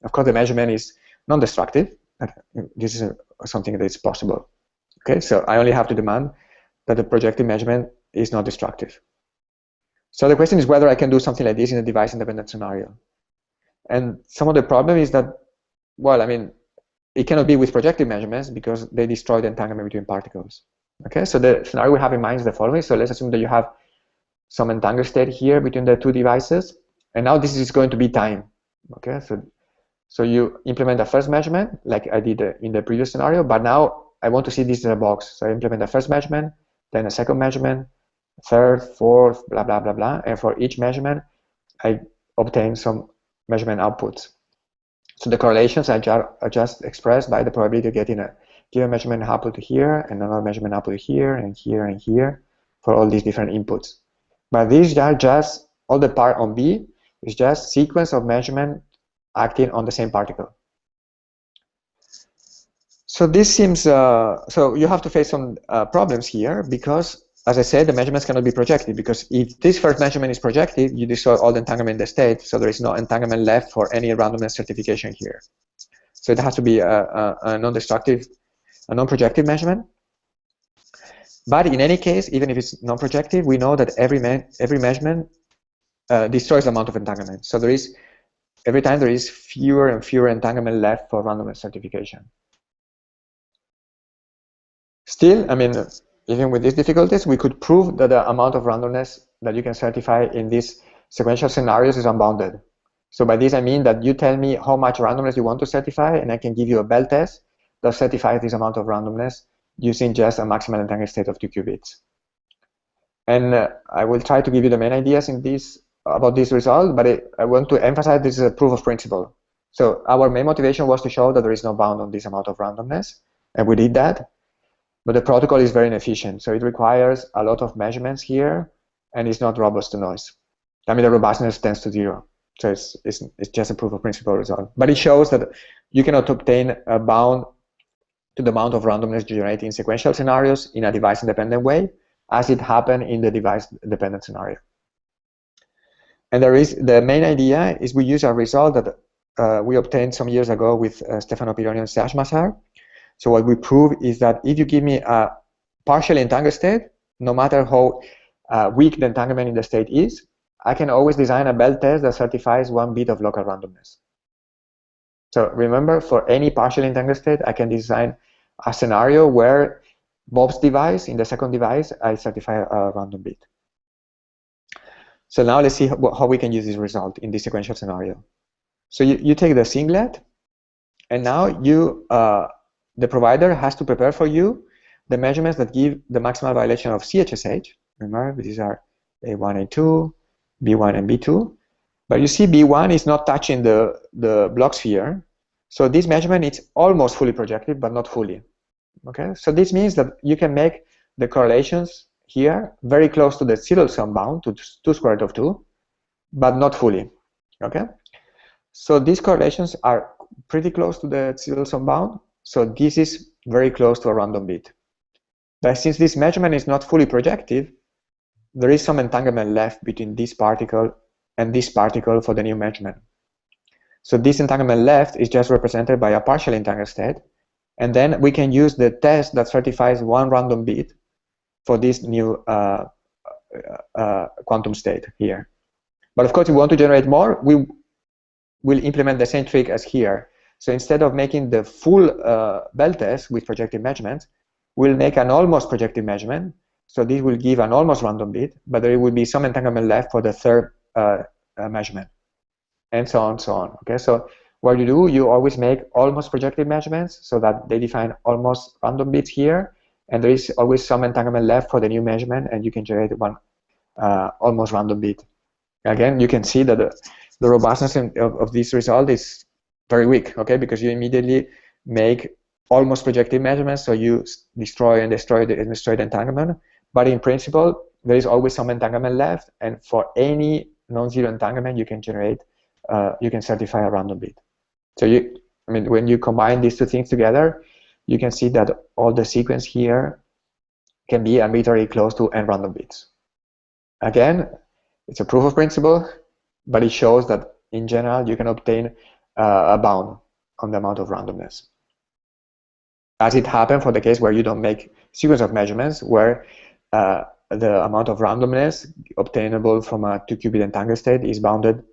Speaker 2: Of course, the measurement is non-destructive. This is something that is possible. Okay, so I only have to demand that the projective measurement is not destructive. So the question is whether I can do something like this in a device-independent scenario. And some of the problem is that, well, I mean, it cannot be with projective measurements because they destroy the entanglement between particles. Okay, so the scenario we have in mind is the following. So let's assume that you have some entangled state here between the 2 devices, and now this is going to be time. Okay, so you implement the first measurement like I did in the previous scenario, but now I want to see this in a box. So I implement the first measurement, then a second measurement, third, fourth, blah, blah, blah, blah. And for each measurement, I obtain some measurement outputs. So the correlations are just expressed by the probability of getting a given measurement output here, and another measurement output here, and here, and here, for all these different inputs. But these are just, all the part on B is just sequence of measurement acting on the same particle. So this seems, so you have to face some problems here because, as I said, the measurements cannot be projected, because if this first measurement is projected, you destroy all the entanglement in the state, so there is no entanglement left for any randomness certification here. So it has to be a non-destructive, a non-projective measurement. But in any case, even if it's non-projective, we know that every measurement destroys the amount of entanglement. So there is, every time there is fewer and fewer entanglement left for randomness certification. Still, I mean, even with these difficulties, we could prove that the amount of randomness that you can certify in these sequential scenarios is unbounded. So by this I mean that you tell me how much randomness you want to certify, and I can give you a Bell test that certifies this amount of randomness using just a maximal entangled state of 2 qubits. And I will try to give you the main ideas in this about this result, but I want to emphasize this is a proof of principle. So our main motivation was to show that there is no bound on this amount of randomness, and we did that. but the protocol is very inefficient. So it requires a lot of measurements here, and it's not robust to noise. I mean, the robustness tends to 0. So it's just a proof of principle result. But it shows that you cannot obtain a bound to the amount of randomness generated in sequential scenarios in a device-independent way, as it happened in the device-dependent scenario. And the main idea is we use a result that we obtained some years ago with Stefano Pironi and Serge Massard. So what we prove is that if you give me a partially entangled state, no matter how weak the entanglement in the state is, I can always design a belt test that certifies 1 bit of local randomness. So remember, for any partially entangled state, I can design a scenario where Bob's device, in the second device, I certify a random bit. So now let's see how we can use this result in this sequential scenario. So you take the singlet, and now the provider has to prepare for you the measurements that give the maximal violation of CHSH. Remember, these are A1, A2, B1, and B2. But you see B1 is not touching the block sphere. So this measurement is almost fully projective, but not fully. Okay, so this means that you can make the correlations here very close to the zero-sum bound, to 2 square root of 2, but not fully. Okay, so these correlations are pretty close to the zero-sum bound. So this is very close to a random bit. But since this measurement is not fully projective, there is some entanglement left between this particle and this particle for the new measurement. So this entanglement left is just represented by a partially entangled state, and then we can use the test that certifies 1 random bit for this new quantum state here. But of course, if we want to generate more, we will implement the same trick as here. So instead of making the full belt test with projective measurements, we'll make an almost projective measurement. So this will give an almost random bit, but there will be some entanglement left for the third measurement, and so on, so on. Okay, so what you do, you always make almost projective measurements so that they define almost random bits here, and there is always some entanglement left for the new measurement, and you can generate one almost random bit. Again, you can see that the robustness of this result is very weak, okay, because you immediately make almost projective measurements, so you destroy the entanglement, but in principle, there is always some entanglement left, and for any non-zero entanglement, you can generate, you can certify a random bit. So I mean, when you combine these two things together, you can see that all the sequence here can be arbitrarily close to n random bits. Again, it's a proof of principle, but it shows that in general you can obtain a bound on the amount of randomness, as it happened for the case where you don't make sequence of measurements, where the amount of randomness obtainable from a 2-qubit entangled state is bounded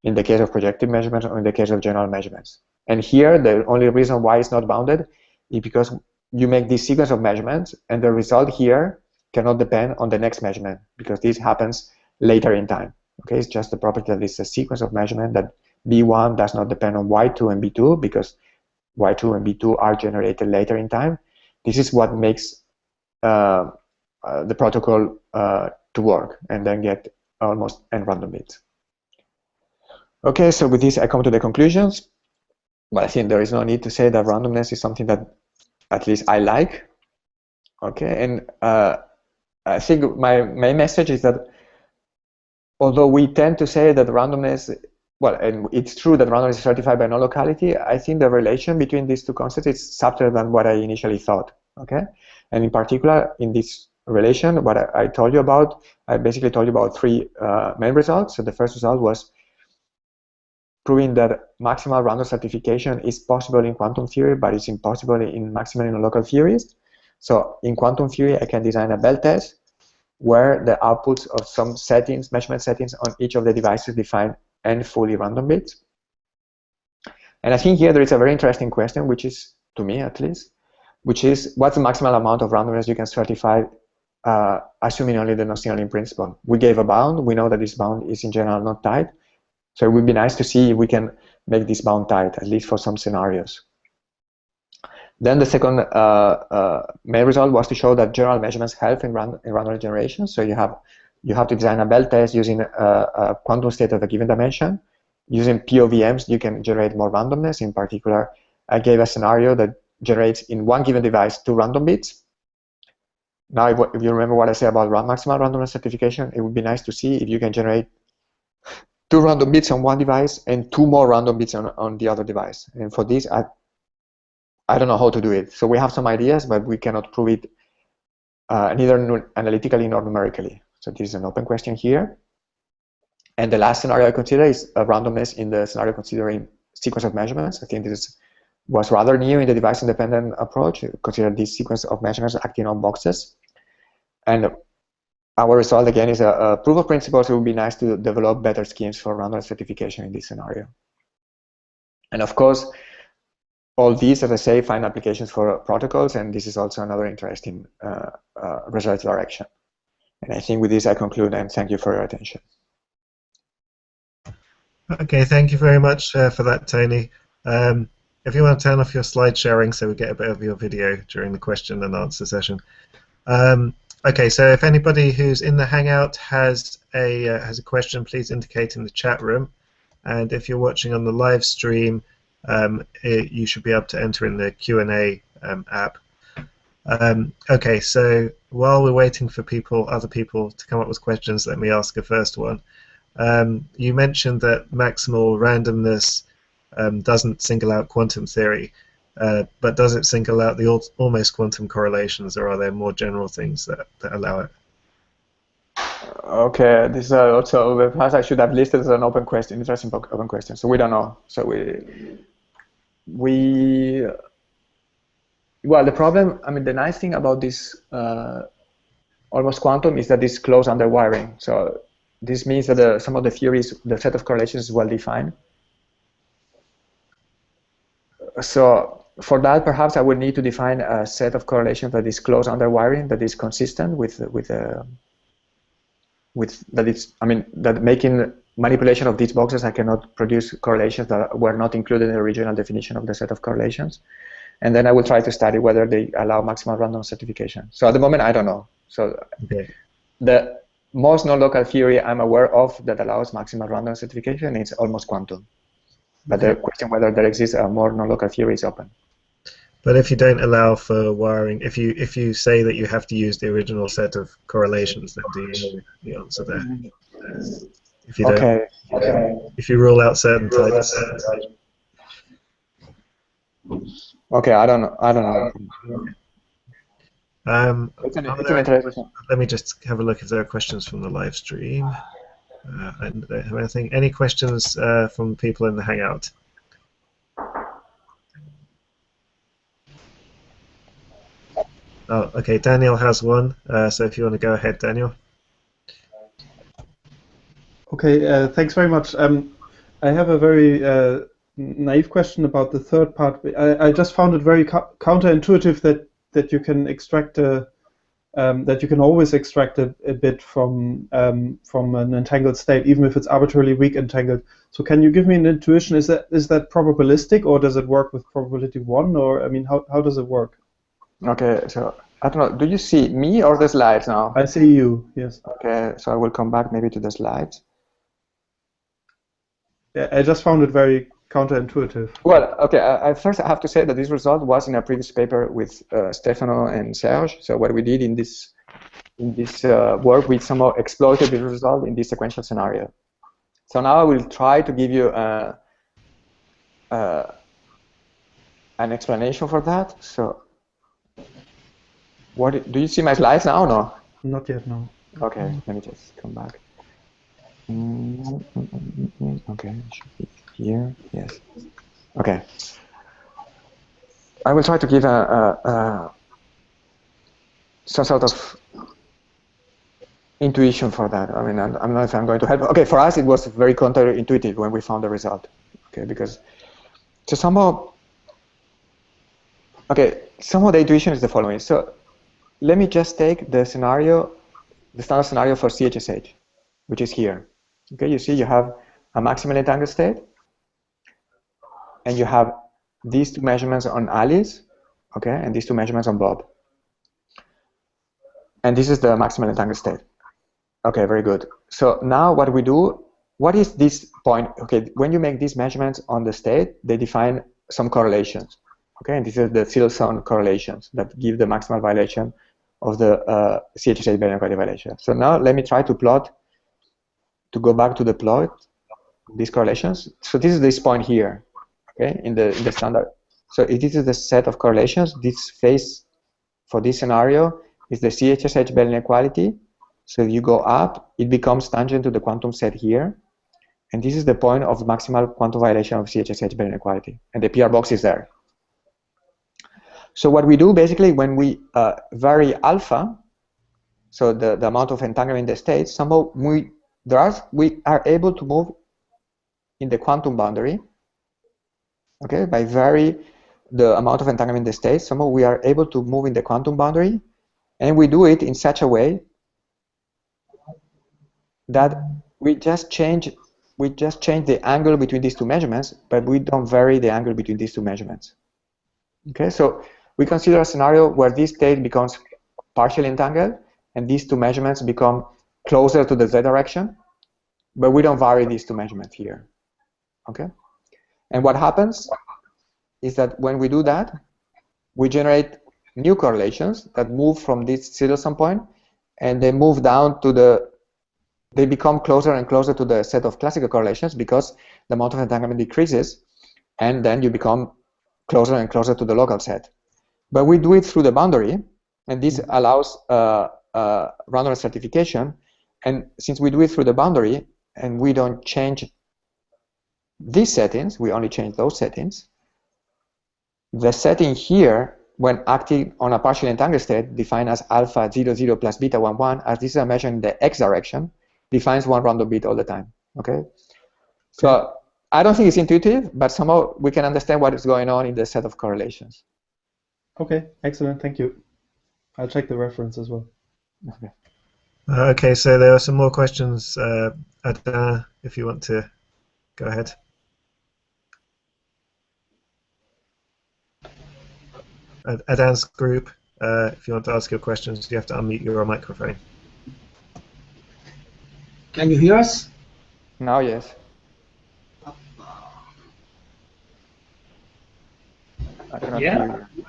Speaker 2: in the case of projective measurements or in the case of general measurements. And here, the only reason why it's not bounded is because you make this sequence of measurements, and the result here cannot depend on the next measurement, because this happens later in time. Okay, it's just the property that it's a sequence of measurement that B1 does not depend on Y2 and B2, because Y2 and B2 are generated later in time. This is what makes the protocol to work, and then get almost n random bits. Okay, so with this I come to the conclusions. Well, I think there is no need to say that randomness is something that at least I like. Okay, and I think my message is that although we tend to say that randomness, well, and it's true that randomness is certified by non-locality, I think the relation between these two concepts is subtler than what I initially thought. Okay, and in particular, in this relation, what I told you about, I basically told you about 3 main results. So the first result was proving that maximal random certification is possible in quantum theory, but it's impossible in maximal non-local theories. So in quantum theory, I can design a belt test where the outputs of some settings, measurement settings on each of the devices define n fully random bits. And I think here there is a very interesting question, which is, to me at least, which is what's the maximal amount of randomness you can certify assuming only the non-signaling principle. We gave a bound. We know that this bound is in general not tight. So it would be nice to see if we can make this bound tight, at least for some scenarios. Then the second main result was to show that general measurements help in random generation. So you have to design a belt test using a quantum state of a given dimension. Using POVMs, you can generate more randomness. In particular, I gave a scenario that generates in one given device 2 random bits. Now, if you remember what I said about maximal randomness certification, it would be nice to see if you can generate 2 random bits on one device and 2 more random bits on the other device. And for this, I don't know how to do it. So we have some ideas, but we cannot prove it neither analytically nor numerically. So this is an open question here. And the last scenario I consider is a randomness in the scenario considering sequence of measurements. I think this was rather new in the device-independent approach. Consider this sequence of measurements acting on boxes. And our result, again, is a proof of principle, so it would be nice to develop better schemes for random certification in this scenario. And of course, all these, as I say, find applications for protocols, and this is also another interesting research direction. And I think with this I conclude, and thank you for your attention.
Speaker 1: Okay, thank you very much for that, Tony. If you want to turn off your slide sharing so we get a bit of your video during the question and answer session. Okay, so if anybody who's in the Hangout has a question, please indicate in the chat room. And if you're watching on the live stream, you should be able to enter in the Q&A app. Okay, so while we're waiting for other people to come up with questions, let me ask a first one. You mentioned that maximal randomness doesn't single out quantum theory, but does it single out the almost quantum correlations, or are there more general things that allow it?
Speaker 2: Okay, this is also perhaps I should have listed as an open question, interesting open question. So we don't know. So well, the problem, I mean, the nice thing about this almost quantum is that it's closed under wiring. So this means that some of the theories, the set of correlations is well defined. So for that, perhaps I would need to define a set of correlations that is closed under wiring, that is consistent with that it's, I mean, that making manipulation of these boxes, I cannot produce correlations that were not included in the original definition of the set of correlations. And then I will try to study whether they allow maximal random certification. So at the moment, I don't know. So
Speaker 1: okay.
Speaker 2: The most non-local theory I'm aware of that allows maximal random certification is almost quantum. But the question whether there exists a more non-local theory is open.
Speaker 1: But if you don't allow for wiring, if you say that you have to use the original set of correlations, then do you know the answer there? If you don't, if you rule out certain types.
Speaker 2: Okay, I don't know.
Speaker 1: Let me just have a look if there are questions from the live stream. I don't have anything. Any questions from people in the Hangout? Oh, okay. Daniel has one. So if you want to go ahead, Daniel.
Speaker 3: Okay. Thanks very much. I have a very naive question about the third part. I just found it very counterintuitive that you can extract that you can always extract a bit from an entangled state, even if it's arbitrarily weak entangled. So can you give me an intuition? Is that probabilistic, or does it work with probability 1? Or I mean, how does it work?
Speaker 2: Okay, so I don't know. Do you see me or the slides now?
Speaker 3: I see you. Yes.
Speaker 2: Okay, so I will come back maybe to the slides.
Speaker 3: Yeah, I just found it very counterintuitive.
Speaker 2: Well, okay. First, I have to say that this result was in a previous paper with Stefano and Serge. So what we did in this work, we somehow exploited the result in this sequential scenario. So now I will try to give you an explanation for that. So, do you see my slides now or no?
Speaker 3: Not yet, no.
Speaker 2: Okay, let me just come back. Okay, it should be here. Yes. Okay. I will try to give some sort of intuition for that. I mean, I don't know if I'm going to help. Okay, for us it was very counterintuitive when we found the result. Okay, because so somehow the intuition is the following. So let me just take the scenario, the standard scenario for CHSH, which is here. Okay, you see you have a maximal entangled state, and you have these two measurements on Alice, okay, and these two measurements on Bob. And this is the maximal entangled state. Okay, very good. So now what we do, what is this point? Okay, when you make these measurements on the state, they define some correlations. Okay, and these are the single zone correlations that give the maximal violation of the CHSH Bell inequality violation. So now let me try to plot, to go back to the plot, these correlations. So this is this point here, okay, in the standard. So if this is the set of correlations, this phase for this scenario is the CHSH Bell inequality. So if you go up, it becomes tangent to the quantum set here. And this is the point of maximal quantum violation of CHSH Bell inequality. And the PR box is there. So what we do basically when we vary alpha, so the amount of entanglement in the states, somehow we are able to move in the quantum boundary, okay, by vary the amount of entanglement in the states, somehow we are able to move in the quantum boundary, and we do it in such a way that we just change the angle between these two measurements, but we don't vary the angle between these two measurements. Okay, so we consider a scenario where this state becomes partially entangled, and these two measurements become closer to the z direction, but we don't vary these two measurements here. Okay, and what happens is that when we do that, we generate new correlations that move from this zero sum point, and they move down to they become closer and closer to the set of classical correlations because the amount of entanglement decreases, and then you become closer and closer to the local set. But we do it through the boundary, and this allows randomness certification. And since we do it through the boundary, and we don't change these settings, we only change those settings, the setting here, when acting on a partially entangled state, defined as alpha 0, 0 plus beta 1, 1, as this is a measure in the x direction, defines one random bit all the time. Okay? So I don't think it's intuitive, but somehow we can understand what is going on in the set of correlations.
Speaker 3: Okay, excellent, thank you. I'll check the reference as well.
Speaker 2: Okay.
Speaker 1: Okay, so there are some more questions. Attain, if you want to go ahead. Attain's group, if you want to ask your questions, you have to unmute your microphone.
Speaker 4: Can you hear us?
Speaker 2: Now, yes. I cannot hear you.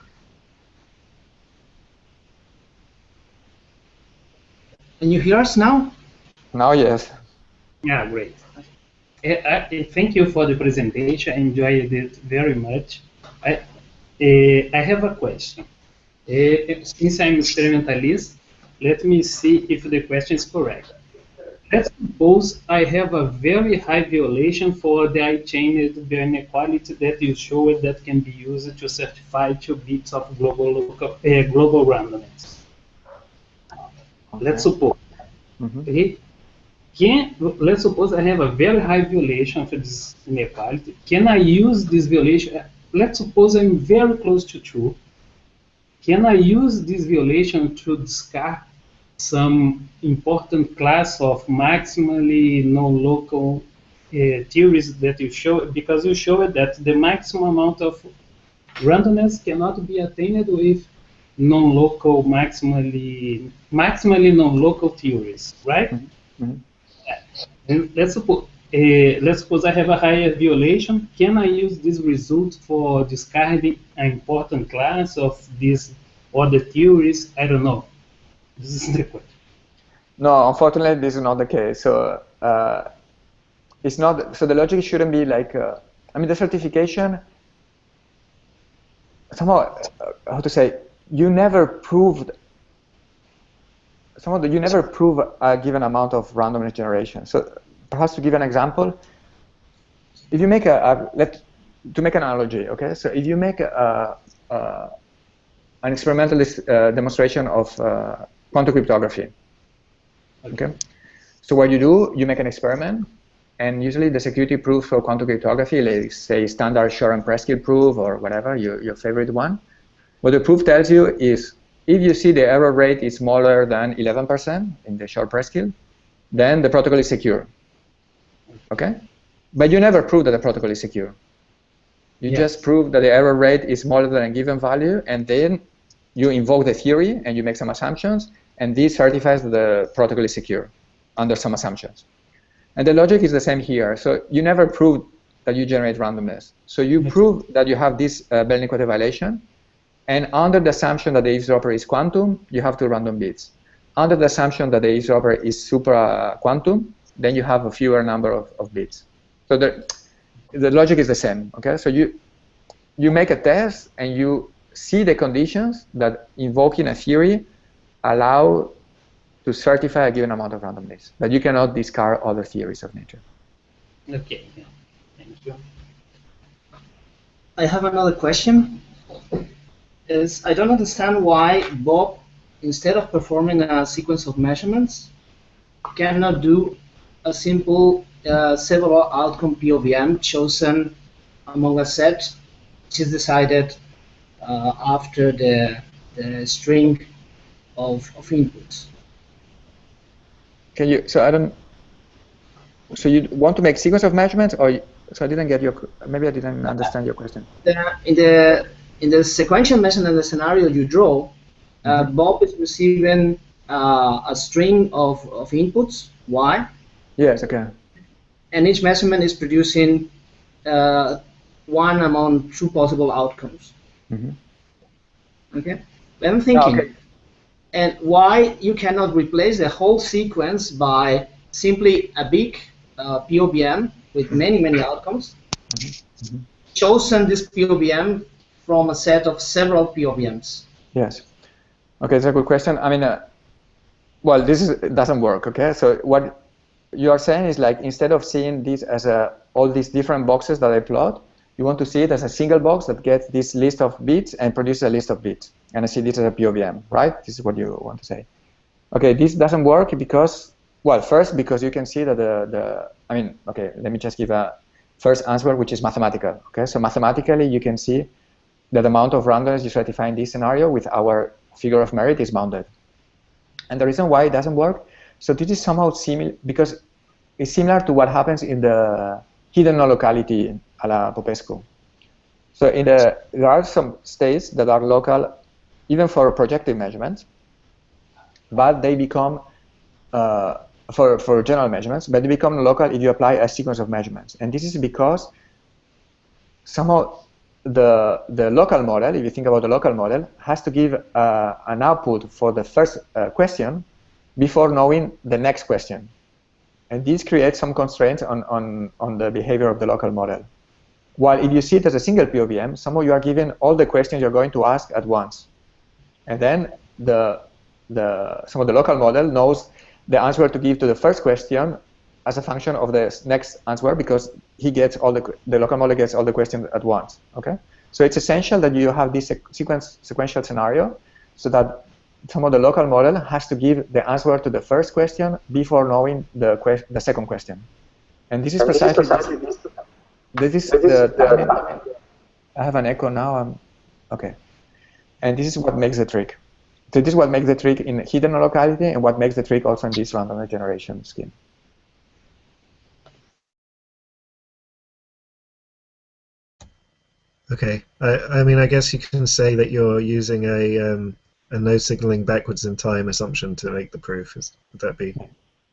Speaker 4: Can you hear us now?
Speaker 2: Now, yes.
Speaker 4: Yeah, great. Thank you for the presentation. I enjoyed it very much. I have a question. Since I'm experimentalist, let me see if the question is correct. Let's suppose I have a very high violation for the I-chained inequality that you showed that can be used to certify 2 bits of global randomness. Okay. Let's suppose. Okay. Let's suppose I have a very high violation for this inequality. Can I use this violation? Let's suppose I'm very close to true. Can I use this violation to discard some important class of maximally non-local theories that you show? Because you showed that the maximum amount of randomness cannot be attained with non-local maximally non-local theories, right? And let's suppose I have a higher violation. Can I use this result for discarding an important class of these other theories? I don't know. This is the question.
Speaker 2: No, unfortunately, this is not the case. So it's not. So the logic shouldn't be like. I mean, the certification. Somehow, how to say? You never proved. Somehow, you never prove a given amount of randomness generation. So perhaps to give an example, if you make to make an analogy, okay? So if you make an experimental demonstration of quantum cryptography, okay? So what you do, you make an experiment, and usually the security proof for quantum cryptography, like say standard Shor and Preskill proof or whatever, your favorite one, what the proof tells you is if you see the error rate is smaller than 11% in the Shor Preskill, then the protocol is secure. Okay? But you never prove that the protocol is secure. You just prove that the error rate is smaller than a given value, and then you invoke the theory and you make some assumptions, and this certifies that the protocol is secure under some assumptions. And the logic is the same here. So you never prove that you generate randomness. So you prove that you have this Bell inequality violation, And under the assumption that the eavesdropper is quantum, you have 2 random bits. Under the assumption that the eavesdropper is supra quantum, then you have a fewer number of bits. So the logic is the same. Okay, so you make a test and you see the conditions that invoking a theory allow to certify a given amount of randomness, but you cannot discard other theories of nature.
Speaker 4: Okay, thank you.
Speaker 5: I have another question. I don't understand why Bob, instead of performing a sequence of measurements, cannot do a simple several outcome POVM chosen among a set, which is decided after the string of inputs.
Speaker 2: Can you? So you want to make sequence of measurements, or so I didn't get your. Maybe I didn't understand your question.
Speaker 5: In the sequential measurement scenario you draw, Bob is receiving a string of inputs, Y.
Speaker 2: Yes, okay.
Speaker 5: And each measurement is producing one among 2 possible outcomes. Okay? But I'm thinking, and why you cannot replace the whole sequence by simply a big POVM with many outcomes, chosen this POVM from a set of several POVMs?
Speaker 2: Yes. Okay, that's a good question. I mean, well, doesn't work. Okay, so what you are saying is, like, instead of seeing this as all these different boxes that I plot, you want to see it as a single box that gets this list of bits and produces a list of bits. And I see this as a POVM, right? This is what you want to say. Okay, this doesn't work because, well, first, because you can see that I mean, okay, let me just give a first answer, which is mathematical. Okay, so mathematically, you can see that the amount of randomness you certify in this scenario with our figure of merit is bounded. And the reason why it doesn't work, so this is somehow similar, because it's similar to what happens in the hidden non-locality a la Popescu. So there are some states that are local even for projective measurements, but they become, for general measurements, but they become local if you apply a sequence of measurements. And this is because somehow the local model, if you think about the local model, has to give an output for the first question before knowing the next question. And this creates some constraints on the behavior of the local model. While if you see it as a single POVM, somehow you are given all the questions you're going to ask at once. And then some of the local model knows the answer to give to the first question as a function of the next answer, because he gets the local model gets all the questions at once. Okay, so it's essential that you have this sequential scenario, so that some of the local model has to give the answer to the first question before knowing the second question. And this is precisely this is I have an echo now. Okay, and this is what makes the trick. So this is what makes the trick in hidden locality, and what makes the trick also in this random generation scheme.
Speaker 1: Okay, I mean, I guess you can say that you're using a no signaling backwards in time assumption to make the proof. Would that be?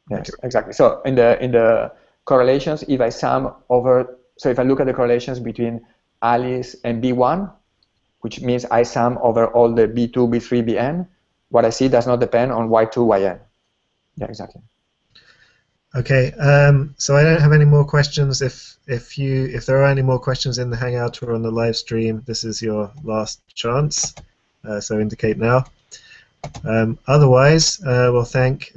Speaker 2: Yes, exactly. So in the correlations, if I sum over, so if I look at the correlations between Alice and B1, which means I sum over all the B2, B3, Bn, what I see does not depend on Y2, Yn. Yeah, exactly.
Speaker 1: Okay, so I don't have any more questions. If there are any more questions in the Hangout or on the live stream, this is your last chance. So indicate now. Otherwise, we'll thank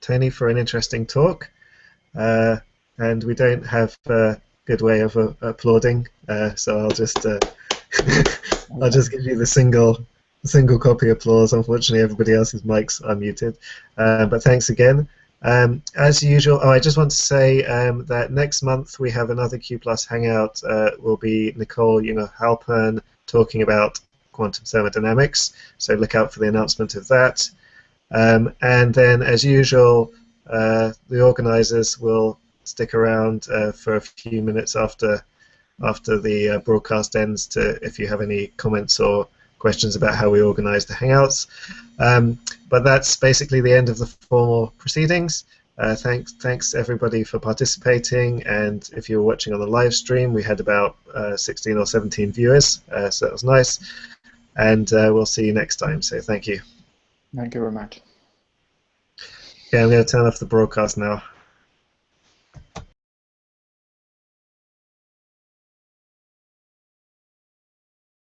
Speaker 1: Tony for an interesting talk, and we don't have a good way of applauding, so I'll just I'll just give you the single copy applause. Unfortunately, everybody else's mics are muted, but thanks again. As usual, I just want to say that next month we have another Q+ Hangout. Will be Nicole Halpern talking about quantum thermodynamics, so look out for the announcement of that. And then, as usual, the organizers will stick around for a few minutes after the broadcast ends if you have any comments or questions about how we organize the Hangouts. But that's basically the end of the formal proceedings. Thanks everybody for participating, and if you were watching on the live stream, we had about 16 or 17 viewers, so that was nice. and we'll see you next time. So thank you.
Speaker 2: Thank you very much.
Speaker 1: Okay, I'm going to turn off the broadcast now.